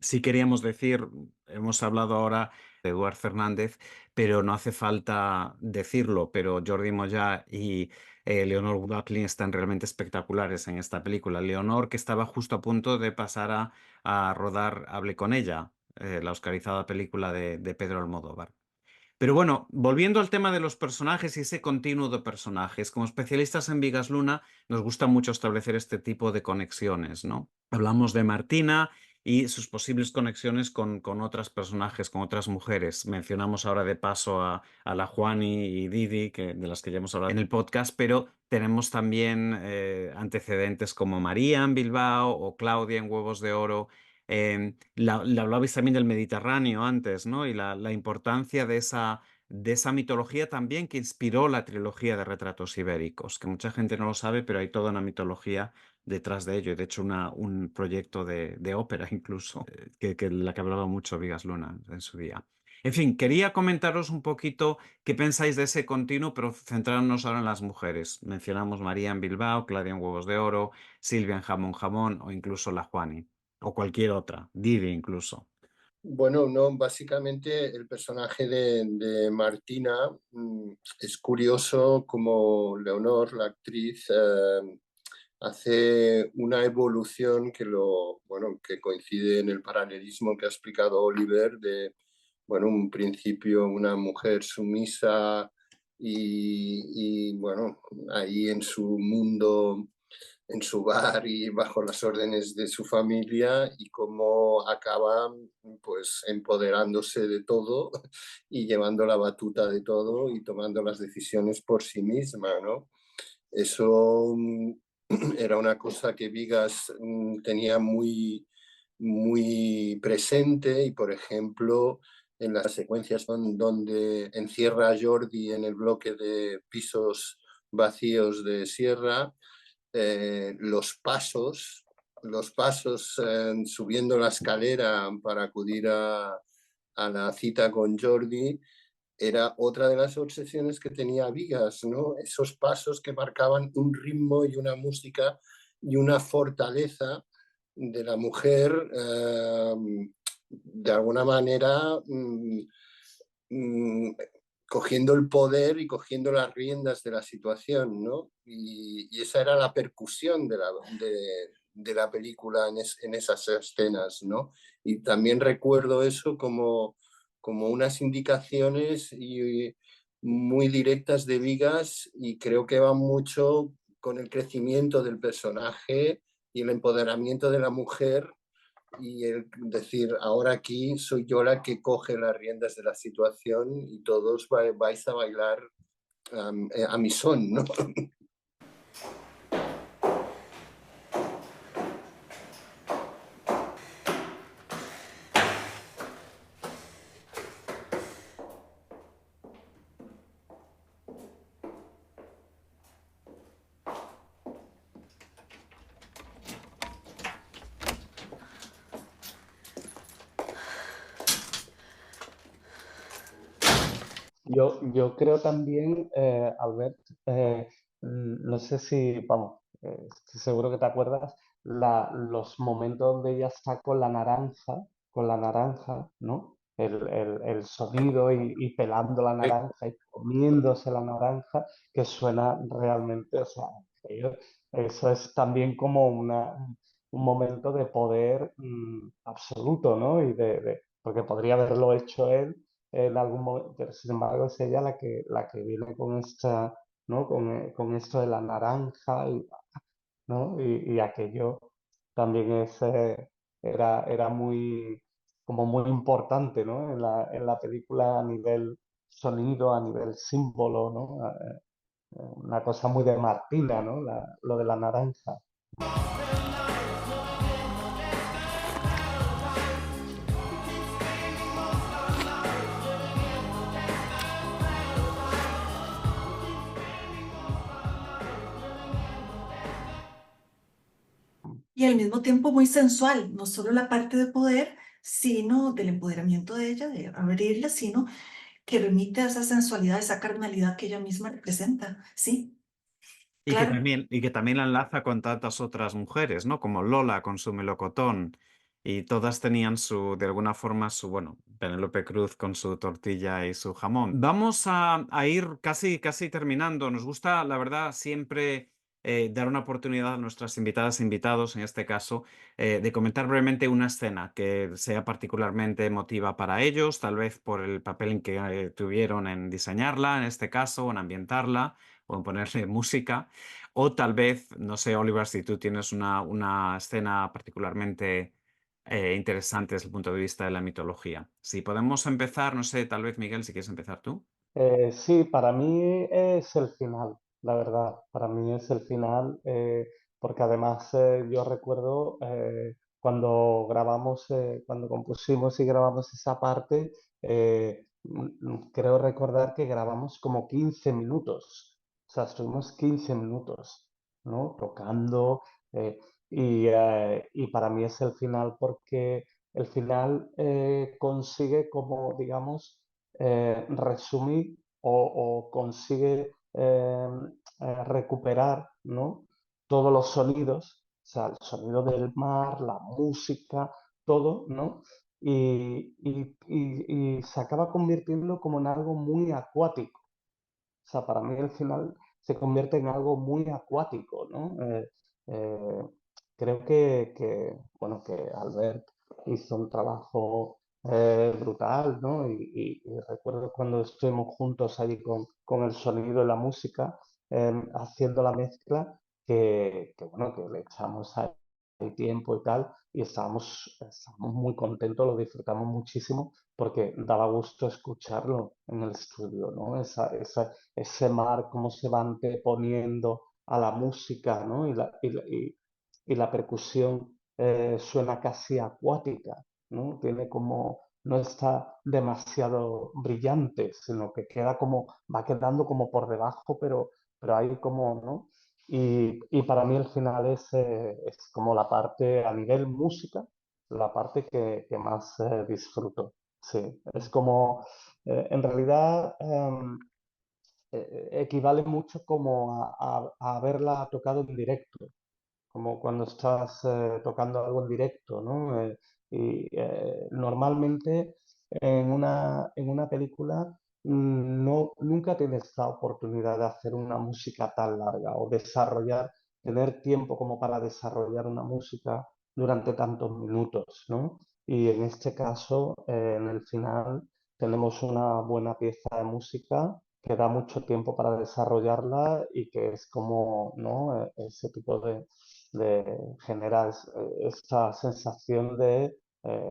[SPEAKER 1] Sí queríamos decir, hemos hablado ahora de Eduard Fernández, pero no hace falta decirlo, pero Jordi Moya y Leonor Watling están realmente espectaculares en esta película. Leonor, que estaba justo a punto de pasar a rodar Hable con ella, la oscarizada película de Pedro Almodóvar. Pero bueno, volviendo al tema de los personajes y ese continuo de personajes, como especialistas en Vigas Luna nos gusta mucho establecer este tipo de conexiones, ¿no? Hablamos de Martina y sus posibles conexiones con otras personajes, con otras mujeres. Mencionamos ahora de paso a la Juani y Didi, de las que ya hemos hablado en el podcast, pero tenemos también antecedentes como María en Bilbao o Claudia en Huevos de Oro. La hablabais también del Mediterráneo antes, ¿no? Y la importancia de esa mitología también que inspiró la trilogía de retratos ibéricos, que mucha gente no lo sabe, pero hay toda una mitología detrás de ello. Y de hecho, un proyecto de ópera incluso, la que hablaba mucho Vigas Luna en su día. En fin, quería comentaros un poquito qué pensáis de ese continuo, pero centrarnos ahora en las mujeres. Mencionamos María en Bilbao, Claudia en Huevos de Oro, Silvia en Jamón Jamón o incluso la Juani. O cualquier otra, Didi incluso.
[SPEAKER 3] Bueno, no, básicamente el personaje de Martina es curioso como Leonor, la actriz, hace una evolución que coincide en el paralelismo que ha explicado Oliver de, bueno, un principio una mujer sumisa y bueno, ahí en su mundo, en su bar y bajo las órdenes de su familia y cómo acaba pues empoderándose de todo y llevando la batuta de todo y tomando las decisiones por sí misma, ¿no? Eso era una cosa que Vigas tenía muy, muy presente y, por ejemplo, en las secuencias donde encierra a Jordi en el bloque de pisos vacíos de Sierra, los pasos subiendo la escalera para acudir a la cita con Jordi, era otra de las obsesiones que tenía Vigas, ¿no? Esos pasos que marcaban un ritmo y una música y una fortaleza de la mujer, de alguna manera cogiendo el poder y cogiendo las riendas de la situación, ¿no? Y esa era la percusión de la película en esas escenas, ¿no? Y también recuerdo eso como unas indicaciones muy directas de Vigas y creo que va mucho con el crecimiento del personaje y el empoderamiento de la mujer y el decir, ahora aquí soy yo la que coge las riendas de la situación y todos vais a bailar a mi son, ¿no?
[SPEAKER 5] Yo creo también, Albert, no sé si, vamos, estoy seguro que te acuerdas, los momentos donde ella está con la naranja, ¿no? El sonido y pelando la naranja y comiéndose la naranja, que suena realmente, o sea, eso es también como un momento de poder absoluto, ¿no? Porque podría haberlo hecho él en algún momento, pero sin embargo es ella la que viene con esta, ¿no? Con esto de la naranja, ¿no? Y aquello también era muy, como muy importante, ¿no? En la película a nivel sonido, a nivel símbolo, ¿no? Una cosa muy de Martina, ¿no? Lo de la naranja.
[SPEAKER 2] Y al mismo tiempo muy sensual, no solo la parte de poder, sino del empoderamiento de ella, de abrirla, sino que remite a esa sensualidad, esa carnalidad que ella misma representa. Sí, claro.
[SPEAKER 1] Y que también la enlaza con tantas otras mujeres, ¿no? Como Lola con su melocotón. Y todas tenían de alguna forma, bueno, Penélope Cruz con su tortilla y su jamón. Vamos a ir casi terminando. Nos gusta, la verdad, siempre dar una oportunidad a nuestras invitadas e invitados, en este caso, de comentar brevemente una escena que sea particularmente emotiva para ellos, tal vez por el papel en que tuvieron en diseñarla, en este caso, en ambientarla o en ponerle música. O tal vez, no sé, Oliver, si tú tienes una escena particularmente interesante desde el punto de vista de la mitología. Si podemos empezar, no sé, tal vez Miguel, si quieres empezar tú.
[SPEAKER 5] Sí, para mí es el final, la verdad. Para mí es el final, porque además yo recuerdo cuando compusimos y grabamos esa parte, creo recordar que grabamos como 15 minutos. O sea, estuvimos 15 minutos, ¿no? Tocando. eh, y para mí es el final porque el final consigue como, digamos, resumir o consigue recuperar, ¿no? Todos los sonidos, o sea, el sonido del mar, la música, todo, ¿no? Y se acaba convirtiendo como en algo muy acuático. O sea, para mí el final se convierte en algo muy acuático, ¿no? Eh, creo bueno, que Albert hizo un trabajo brutal, ¿no? Y recuerdo cuando estuvimos juntos allí con el sonido y la música, haciendo la mezcla, bueno, que le echamos ahí tiempo y tal, y estábamos muy contentos, lo disfrutamos muchísimo, porque daba gusto escucharlo en el estudio, ¿no? Ese mar, cómo se va anteponiendo a la música, ¿no? Y la percusión suena casi acuática, ¿no? No está demasiado brillante, sino que va quedando como por debajo, pero hay como, ¿no? Y para mí el final es como la parte, a nivel música, la parte que más disfruto. Sí, es como, en realidad, equivale mucho como a haberla tocado en directo, como cuando estás tocando algo en directo, ¿no? Normalmente en una película nunca tienes la oportunidad de hacer una música tan larga o tener tiempo como para desarrollar una música durante tantos minutos, ¿no? Y en este caso, en el final, tenemos una buena pieza de música que da mucho tiempo para desarrollarla y que es como, ¿no? Ese tipo genera esta sensación de eh,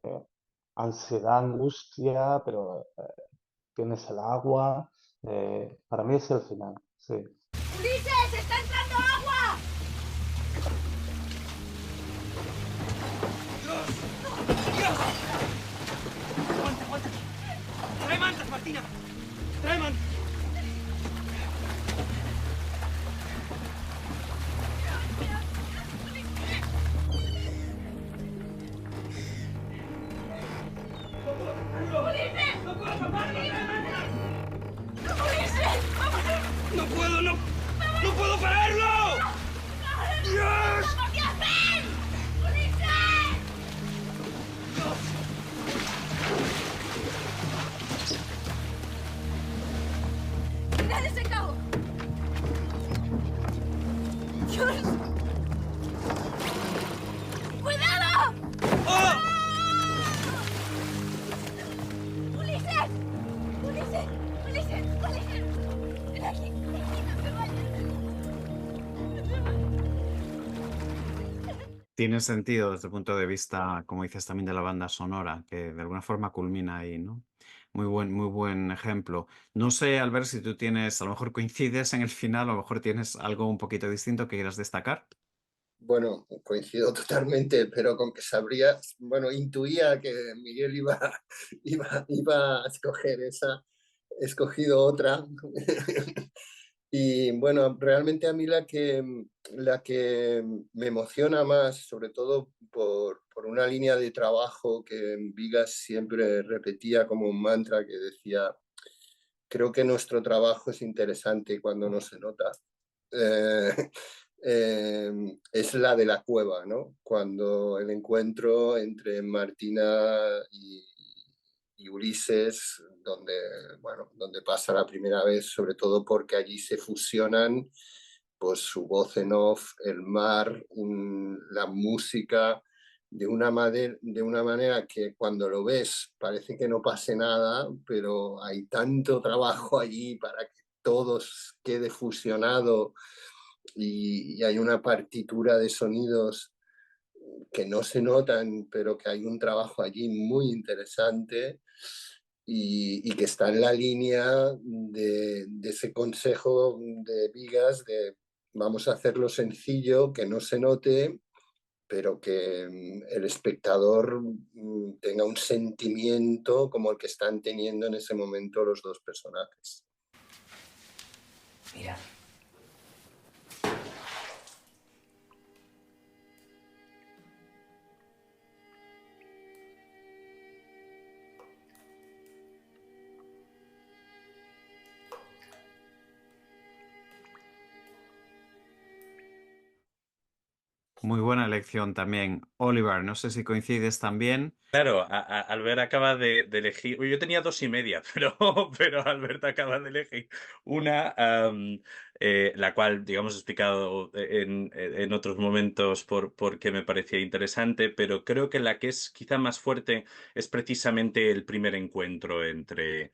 [SPEAKER 5] ansiedad, angustia, pero tienes el agua. Para mí es el final, sí.
[SPEAKER 7] ¡Ulises! ¡Está entrando agua!
[SPEAKER 9] ¡Aguanta, aguanta! ¡Trae mantas, Martina! ¡Trae mantas!
[SPEAKER 7] ¡Ulises! ¡No puedo taparlo! ¡Ulises! ¡Vámonos!
[SPEAKER 9] ¡No puedo, no! ¡No puedo pararlo! ¡Dios!
[SPEAKER 7] ¡Matías, ven! ¡Ulises! ¡Mirad ese cabo! ¡Dios!
[SPEAKER 1] tiene sentido desde el punto de vista, como dices, también de la banda sonora, que de alguna forma culmina ahí, ¿no? Muy buen ejemplo. No sé, Albert, si tú tienes, a lo mejor coincides en el final, a lo mejor tienes algo un poquito distinto que quieras destacar.
[SPEAKER 3] Bueno, coincido totalmente, pero con que sabría, bueno, intuía que Miguel iba a escoger esa, he escogido otra. Y bueno, realmente a mí la que me emociona más, sobre todo por una línea de trabajo que Vigas siempre repetía como un mantra que decía, creo que nuestro trabajo es interesante cuando no se nota. Eh, es la de la cueva, ¿no? Cuando el encuentro entre Martina y Ulises, donde pasa la primera vez, sobre todo porque allí se fusionan pues su voz en off, el mar, la música, de una manera que cuando lo ves parece que no pase nada, pero hay tanto trabajo allí para que todo quede fusionado y hay una partitura de sonidos que no se notan, pero que hay un trabajo allí muy interesante y que está en la línea de ese consejo de Vigas de vamos a hacerlo sencillo, que no se note, pero que el espectador tenga un sentimiento como el que están teniendo en ese momento los dos personajes.
[SPEAKER 10] Mira.
[SPEAKER 1] Muy buena elección también. Oliver, no sé si coincides también.
[SPEAKER 4] Claro, Albert acaba de elegir. Yo tenía 2,5, pero Albert acaba de elegir una, la cual, digamos, he explicado en otros momentos por qué me parecía interesante, pero creo que la que es quizá más fuerte es precisamente el primer encuentro entre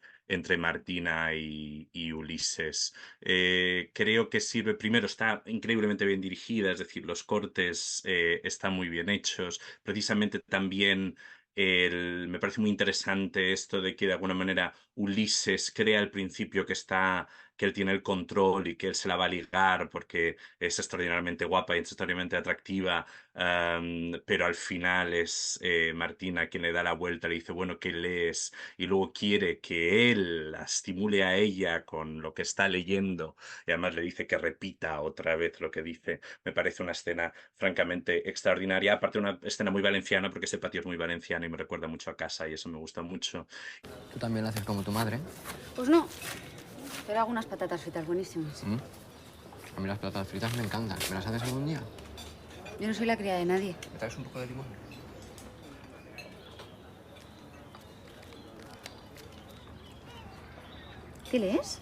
[SPEAKER 4] Martina y Ulises. Creo que sirve, primero, está increíblemente bien dirigida, es decir, los cortes están muy bien hechos, precisamente también. Me parece muy interesante esto de que de alguna manera Ulises crea al principio que él tiene el control y que él se la va a ligar porque es extraordinariamente guapa y extraordinariamente atractiva, pero al final es Martina quien le da la vuelta, le dice, bueno, ¿qué lees? Y luego quiere que él la estimule a ella con lo que está leyendo y además le dice que repita otra vez lo que dice. Me parece una escena francamente extraordinaria, aparte una escena muy valenciana porque ese patio es muy valenciano y me recuerda mucho a casa y eso me gusta mucho.
[SPEAKER 6] ¿Tú también lo haces como tu madre?
[SPEAKER 8] Pues no, pero hago unas patatas fritas buenísimas.
[SPEAKER 6] A mí las patatas fritas me encantan. ¿Me las haces algún día?
[SPEAKER 8] Yo no soy la cría de nadie.
[SPEAKER 6] ¿Me traes un poco de limón?
[SPEAKER 8] ¿Qué lees?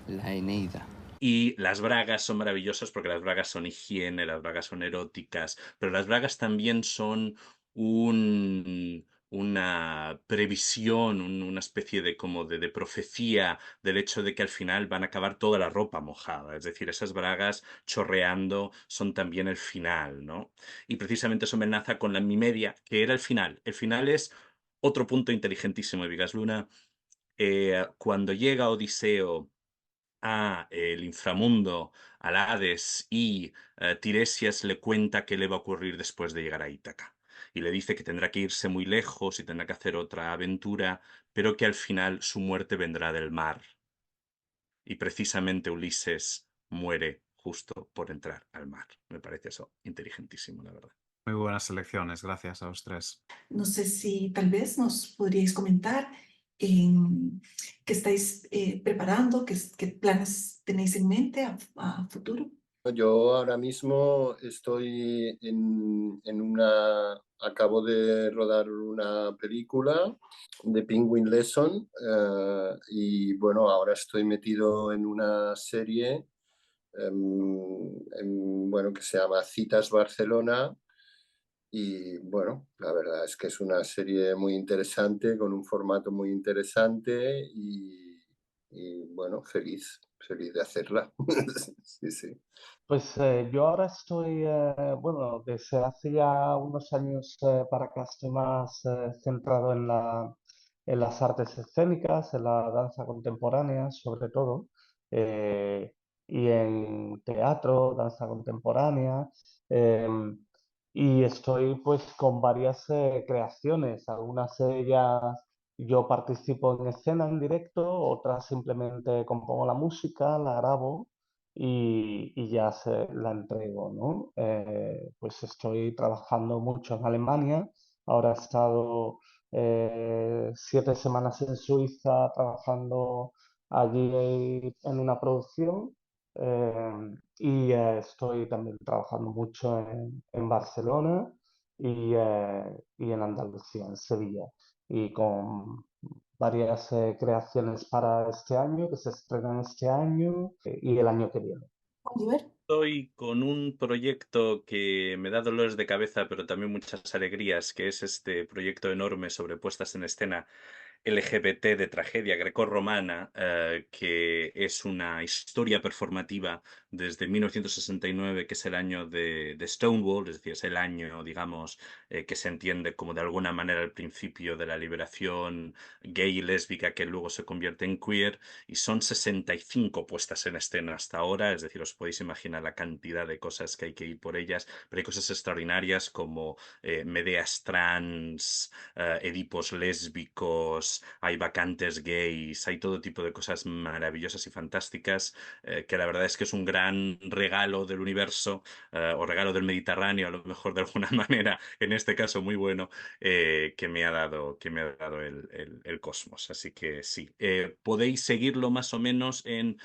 [SPEAKER 6] La Eneida.
[SPEAKER 4] Y las bragas son maravillosas porque las bragas son higiene, las bragas son eróticas, pero las bragas también son una previsión, una especie de como de profecía del hecho de que al final van a acabar toda la ropa mojada. Es decir, esas bragas chorreando son también el final, ¿no? Y precisamente eso me enlaza con mi media, que era el final. El final es otro punto inteligentísimo de Vigas Luna. Cuando llega Odiseo a el inframundo, al Hades, y Tiresias le cuenta qué le va a ocurrir después de llegar a Ítaca. Y le dice que tendrá que irse muy lejos y tendrá que hacer otra aventura, pero que al final su muerte vendrá del mar. Y precisamente Ulises muere justo por entrar al mar. Me parece eso inteligentísimo, la verdad.
[SPEAKER 1] Muy buenas elecciones, gracias a los tres.
[SPEAKER 2] No sé si tal vez nos podríais comentar qué estáis preparando, qué planes tenéis en mente a futuro.
[SPEAKER 3] Yo ahora mismo acabo de rodar una película de Penguin Lesson y bueno, ahora estoy metido en una serie bueno, que se llama Citas Barcelona y bueno, la verdad es que es una serie muy interesante, con un formato muy interesante y bueno, feliz feliz de hacerla. Sí, sí.
[SPEAKER 5] Pues yo ahora estoy, bueno, desde hace ya unos años para acá estoy más centrado en las artes escénicas, en la danza contemporánea sobre todo, eh, y en teatro, danza contemporánea, em, y estoy pues con varias creaciones, algunas de ellas yo participo en escena en directo, otras simplemente compongo la música, la grabo y ya se la entrego, ¿no? Pues estoy trabajando mucho en Alemania, ahora he estado 7 semanas en Suiza trabajando allí en una producción, y estoy también trabajando mucho en Barcelona y en Andalucía, en Sevilla, y con varias creaciones para este año, que se estrenan este año y el año que viene.
[SPEAKER 2] Oliver.
[SPEAKER 4] Estoy con un proyecto que me da dolores de cabeza, pero también muchas alegrías, que es este proyecto enorme sobre puestas en escena LGBT de tragedia grecorromana, que es una historia performativa desde 1969, que es el año de Stonewall, es decir, es el año, digamos, que se entiende como de alguna manera el principio de la liberación gay y lésbica, que luego se convierte en queer, y son 65 puestas en escena hasta ahora, es decir, os podéis imaginar la cantidad de cosas que hay que ir por ellas, pero hay cosas extraordinarias como Medeas trans, Edipos lésbicos, hay vacantes gays, hay todo tipo de cosas maravillosas y fantásticas, que la verdad es que es un gran regalo del universo, o regalo del Mediterráneo, a lo mejor de alguna manera, en este caso muy bueno, que me ha dado el cosmos. Así que sí, podéis seguirlo más o menos en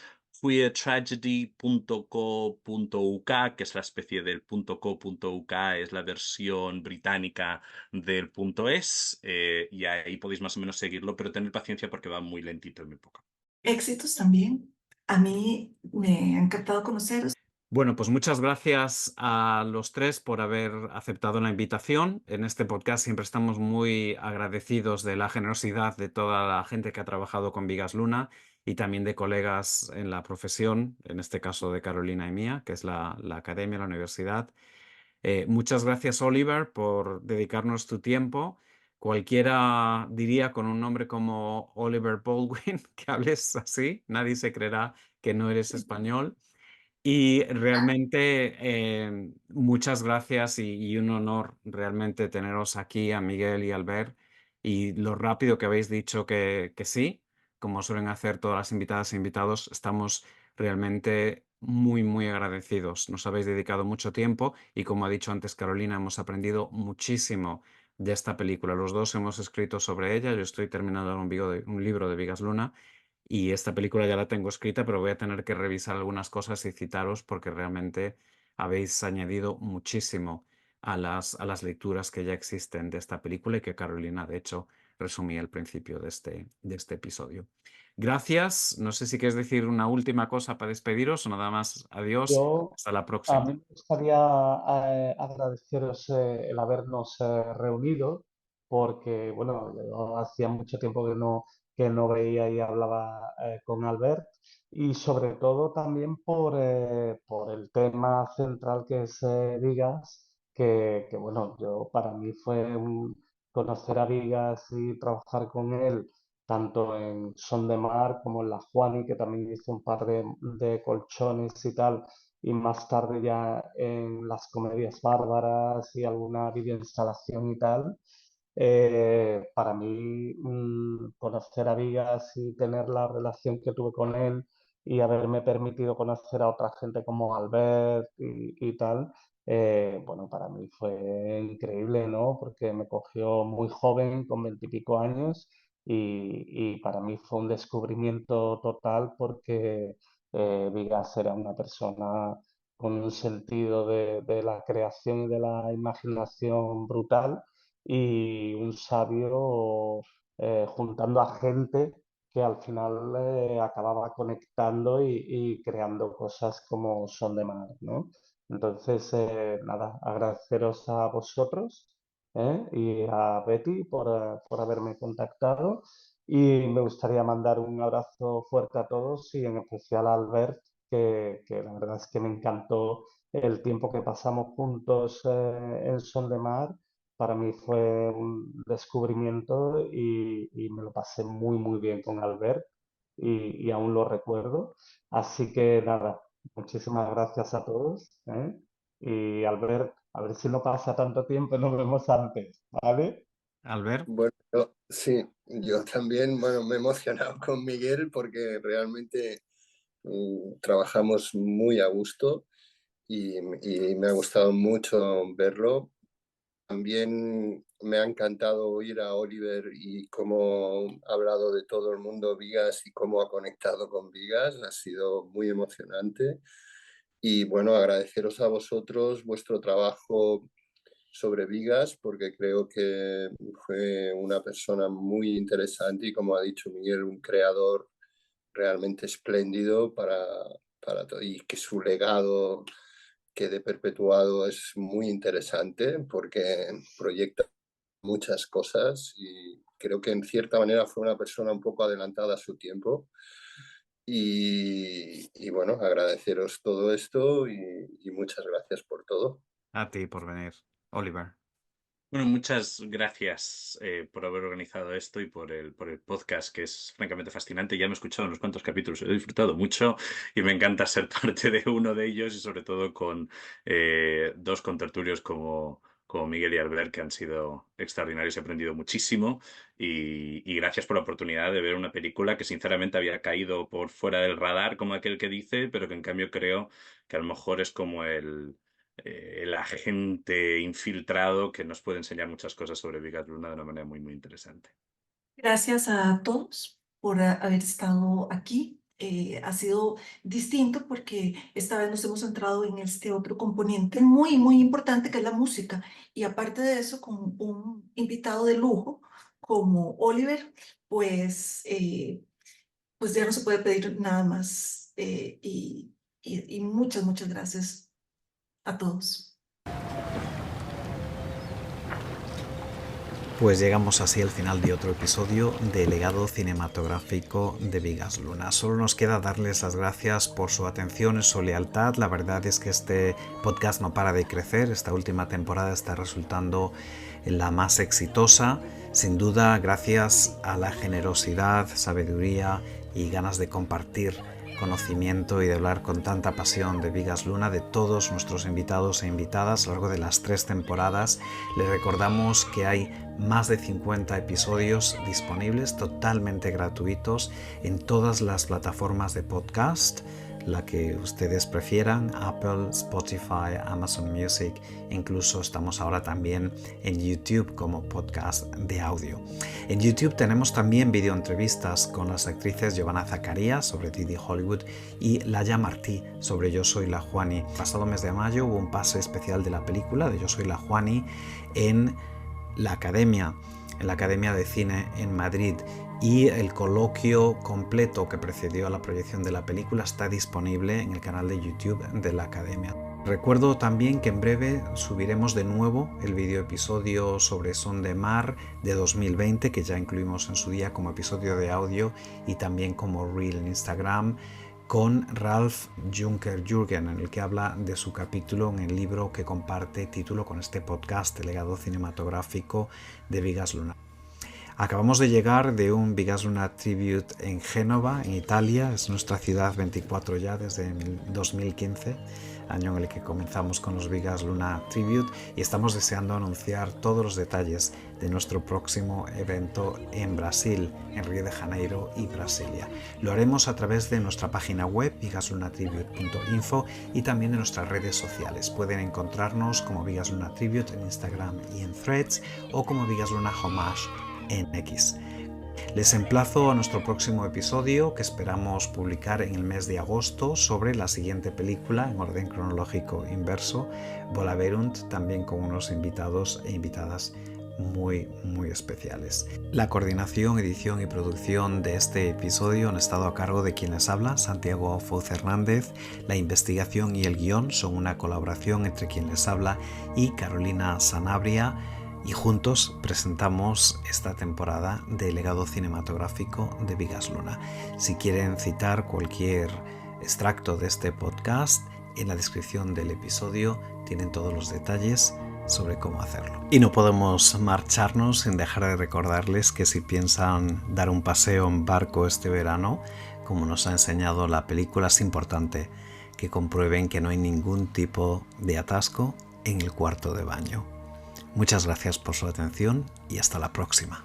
[SPEAKER 4] queertragedy.co.uk, que es la especie del .co.uk, es la versión británica del .es, y ahí podéis más o menos seguirlo, pero tened paciencia porque va muy lentito y muy poco.
[SPEAKER 2] Éxitos también. A mí me ha encantado conoceros.
[SPEAKER 1] Bueno, pues muchas gracias a los tres por haber aceptado la invitación. En este podcast siempre estamos muy agradecidos de la generosidad de toda la gente que ha trabajado con Vigas Luna y también de colegas en la profesión, en este caso de Carolina y mía, que es la academia, la universidad. Muchas gracias, Oliver, por dedicarnos tu tiempo. Cualquiera diría con un nombre como Oliver Baldwin que hables así, nadie se creerá que no eres español. Y realmente muchas gracias y un honor realmente teneros aquí a Miguel y Albert y lo rápido que habéis dicho que sí, como suelen hacer todas las invitadas e invitados, estamos realmente muy, muy agradecidos. Nos habéis dedicado mucho tiempo y como ha dicho antes Carolina, hemos aprendido muchísimo de esta película. Los dos hemos escrito sobre ella, yo estoy terminando un libro de Vigas Luna y esta película ya la tengo escrita, pero voy a tener que revisar algunas cosas y citaros porque realmente habéis añadido muchísimo a las lecturas que ya existen de esta película y que Carolina, de hecho, resumía al principio de este episodio. Gracias. No sé si quieres decir una última cosa para despediros o nada más. Adiós.
[SPEAKER 5] Yo,
[SPEAKER 1] Hasta la
[SPEAKER 5] a
[SPEAKER 1] próxima.
[SPEAKER 5] mí me gustaría agradeceros el habernos reunido, porque, bueno, yo hacía mucho tiempo que no veía y hablaba con Albert, y sobre todo también por el tema central que es Vigas, bueno, para mí fue conocer a Vigas y trabajar con él tanto en Son de Mar como en La Juani, que también hice un par de colchones y tal, y más tarde ya en las comedias bárbaras y alguna videoinstalación y tal. Para mí, conocer a Vigas y tener la relación que tuve con él y haberme permitido conocer a otra gente como Albert y tal, bueno, para mí fue increíble, ¿no? Porque me cogió muy joven, con 20 y pico años, y para mí fue un descubrimiento total porque Vigas era una persona con un sentido de la creación y de la imaginación brutal y un sabio juntando a gente que al final acababa conectando y creando cosas como Son de Mar, ¿no? Entonces, nada, agradeceros a vosotros y a Betty por haberme contactado. Y me gustaría mandar un abrazo fuerte a todos y en especial a Albert, que la verdad es que me encantó el tiempo que pasamos juntos en Son de Mar. Para mí fue un descubrimiento y me lo pasé muy, muy bien con Albert y aún lo recuerdo. Así que nada, muchísimas gracias a todos, ¿eh? Y Albert, a ver si no pasa tanto tiempo y nos vemos antes, ¿vale?
[SPEAKER 1] Albert.
[SPEAKER 3] Bueno, sí, yo también, bueno, me he emocionado con Miguel porque realmente trabajamos muy a gusto y me ha gustado mucho verlo. También me ha encantado oír a Oliver y cómo ha hablado de todo el mundo Vigas y cómo ha conectado con Vigas. Ha sido muy emocionante. Y bueno, agradeceros a vosotros vuestro trabajo sobre Vigas, porque creo que fue una persona muy interesante y, como ha dicho Miguel, un creador realmente espléndido para todo, y que su legado quede perpetuado es muy interesante porque proyecta muchas cosas y creo que en cierta manera fue una persona un poco adelantada a su tiempo. Y bueno, agradeceros todo esto y muchas gracias por todo.
[SPEAKER 1] A ti por venir, Oliver.
[SPEAKER 4] Bueno, muchas gracias por haber organizado esto y por el podcast, que es francamente fascinante. Ya me he escuchado unos cuantos capítulos, he disfrutado mucho y me encanta ser parte de uno de ellos y sobre todo con dos contertulios como Miguel y Albert, que han sido extraordinarios. He aprendido muchísimo y gracias por la oportunidad de ver una película que sinceramente había caído por fuera del radar, como aquel que dice, pero que en cambio creo que a lo mejor es como el agente infiltrado que nos puede enseñar muchas cosas sobre Vigas Luna de una manera muy, muy interesante.
[SPEAKER 2] Gracias a todos por haber estado aquí. Ha sido distinto porque esta vez nos hemos centrado en este otro componente muy, muy importante que es la música. Y aparte de eso, con un invitado de lujo como Oliver, pues, pues ya no se puede pedir nada más. Y muchas, muchas gracias a todos.
[SPEAKER 1] Pues llegamos así al final de otro episodio de Legado Cinematográfico de Vigas Luna. Solo nos queda darles las gracias por su atención y su lealtad. La verdad es que este podcast no para de crecer. Esta última temporada está resultando la más exitosa. Sin duda, gracias a la generosidad, sabiduría y ganas de compartir conocimiento y de hablar con tanta pasión de Vigas Luna, de todos nuestros invitados e invitadas a lo largo de las 3 temporadas. Les recordamos que hay más de 50 episodios disponibles totalmente gratuitos en todas las plataformas de podcast, la que ustedes prefieran, Apple, Spotify, Amazon Music, incluso estamos ahora también en YouTube como podcast de audio. En YouTube tenemos también videoentrevistas con las actrices Giovanna Zacarías sobre Didi Hollywood y Laia Martí sobre Yo soy la Juani. Pasado mes de mayo hubo un pase especial de la película de Yo soy la Juani en la Academia de Cine en Madrid, y el coloquio completo que precedió a la proyección de la película está disponible en el canal de YouTube de la Academia. Recuerdo también que en breve subiremos de nuevo el video episodio sobre Son de Mar de 2020, que ya incluimos en su día como episodio de audio y también como reel en Instagram, con Ralph Junker Jürgen, en el que habla de su capítulo en el libro que comparte título con este podcast, El legado cinematográfico de Vigas Luna. Acabamos de llegar de un Vigas Luna Tribute en Génova, en Italia. Es nuestra ciudad 24 ya desde 2015, año en el que comenzamos con los Vigas Luna Tribute, y estamos deseando anunciar todos los detalles de nuestro próximo evento en Brasil, en Río de Janeiro y Brasilia. Lo haremos a través de nuestra página web vigaslunatribute.info y también de nuestras redes sociales. Pueden encontrarnos como Vigas Luna Tribute en Instagram y en Threads, o como Vigas Luna Homage en X. Les emplazo a nuestro próximo episodio, que esperamos publicar en el mes de agosto, sobre la siguiente película en orden cronológico inverso, Volaverunt, también con unos invitados e invitadas muy, muy especiales. La coordinación, edición y producción de este episodio han estado a cargo de quien les habla, Santiago Fouz Hernández. La investigación y el guión son una colaboración entre quien les habla y Carolina Sanabria. y juntos presentamos esta temporada de Legado Cinematográfico de Bigas Luna. Si quieren citar cualquier extracto de este podcast, en la descripción del episodio tienen todos los detalles sobre cómo hacerlo. Y no podemos marcharnos sin dejar de recordarles que si piensan dar un paseo en barco este verano, como nos ha enseñado la película, es importante que comprueben que no hay ningún tipo de atasco en el cuarto de baño. Muchas gracias por su atención y hasta la próxima.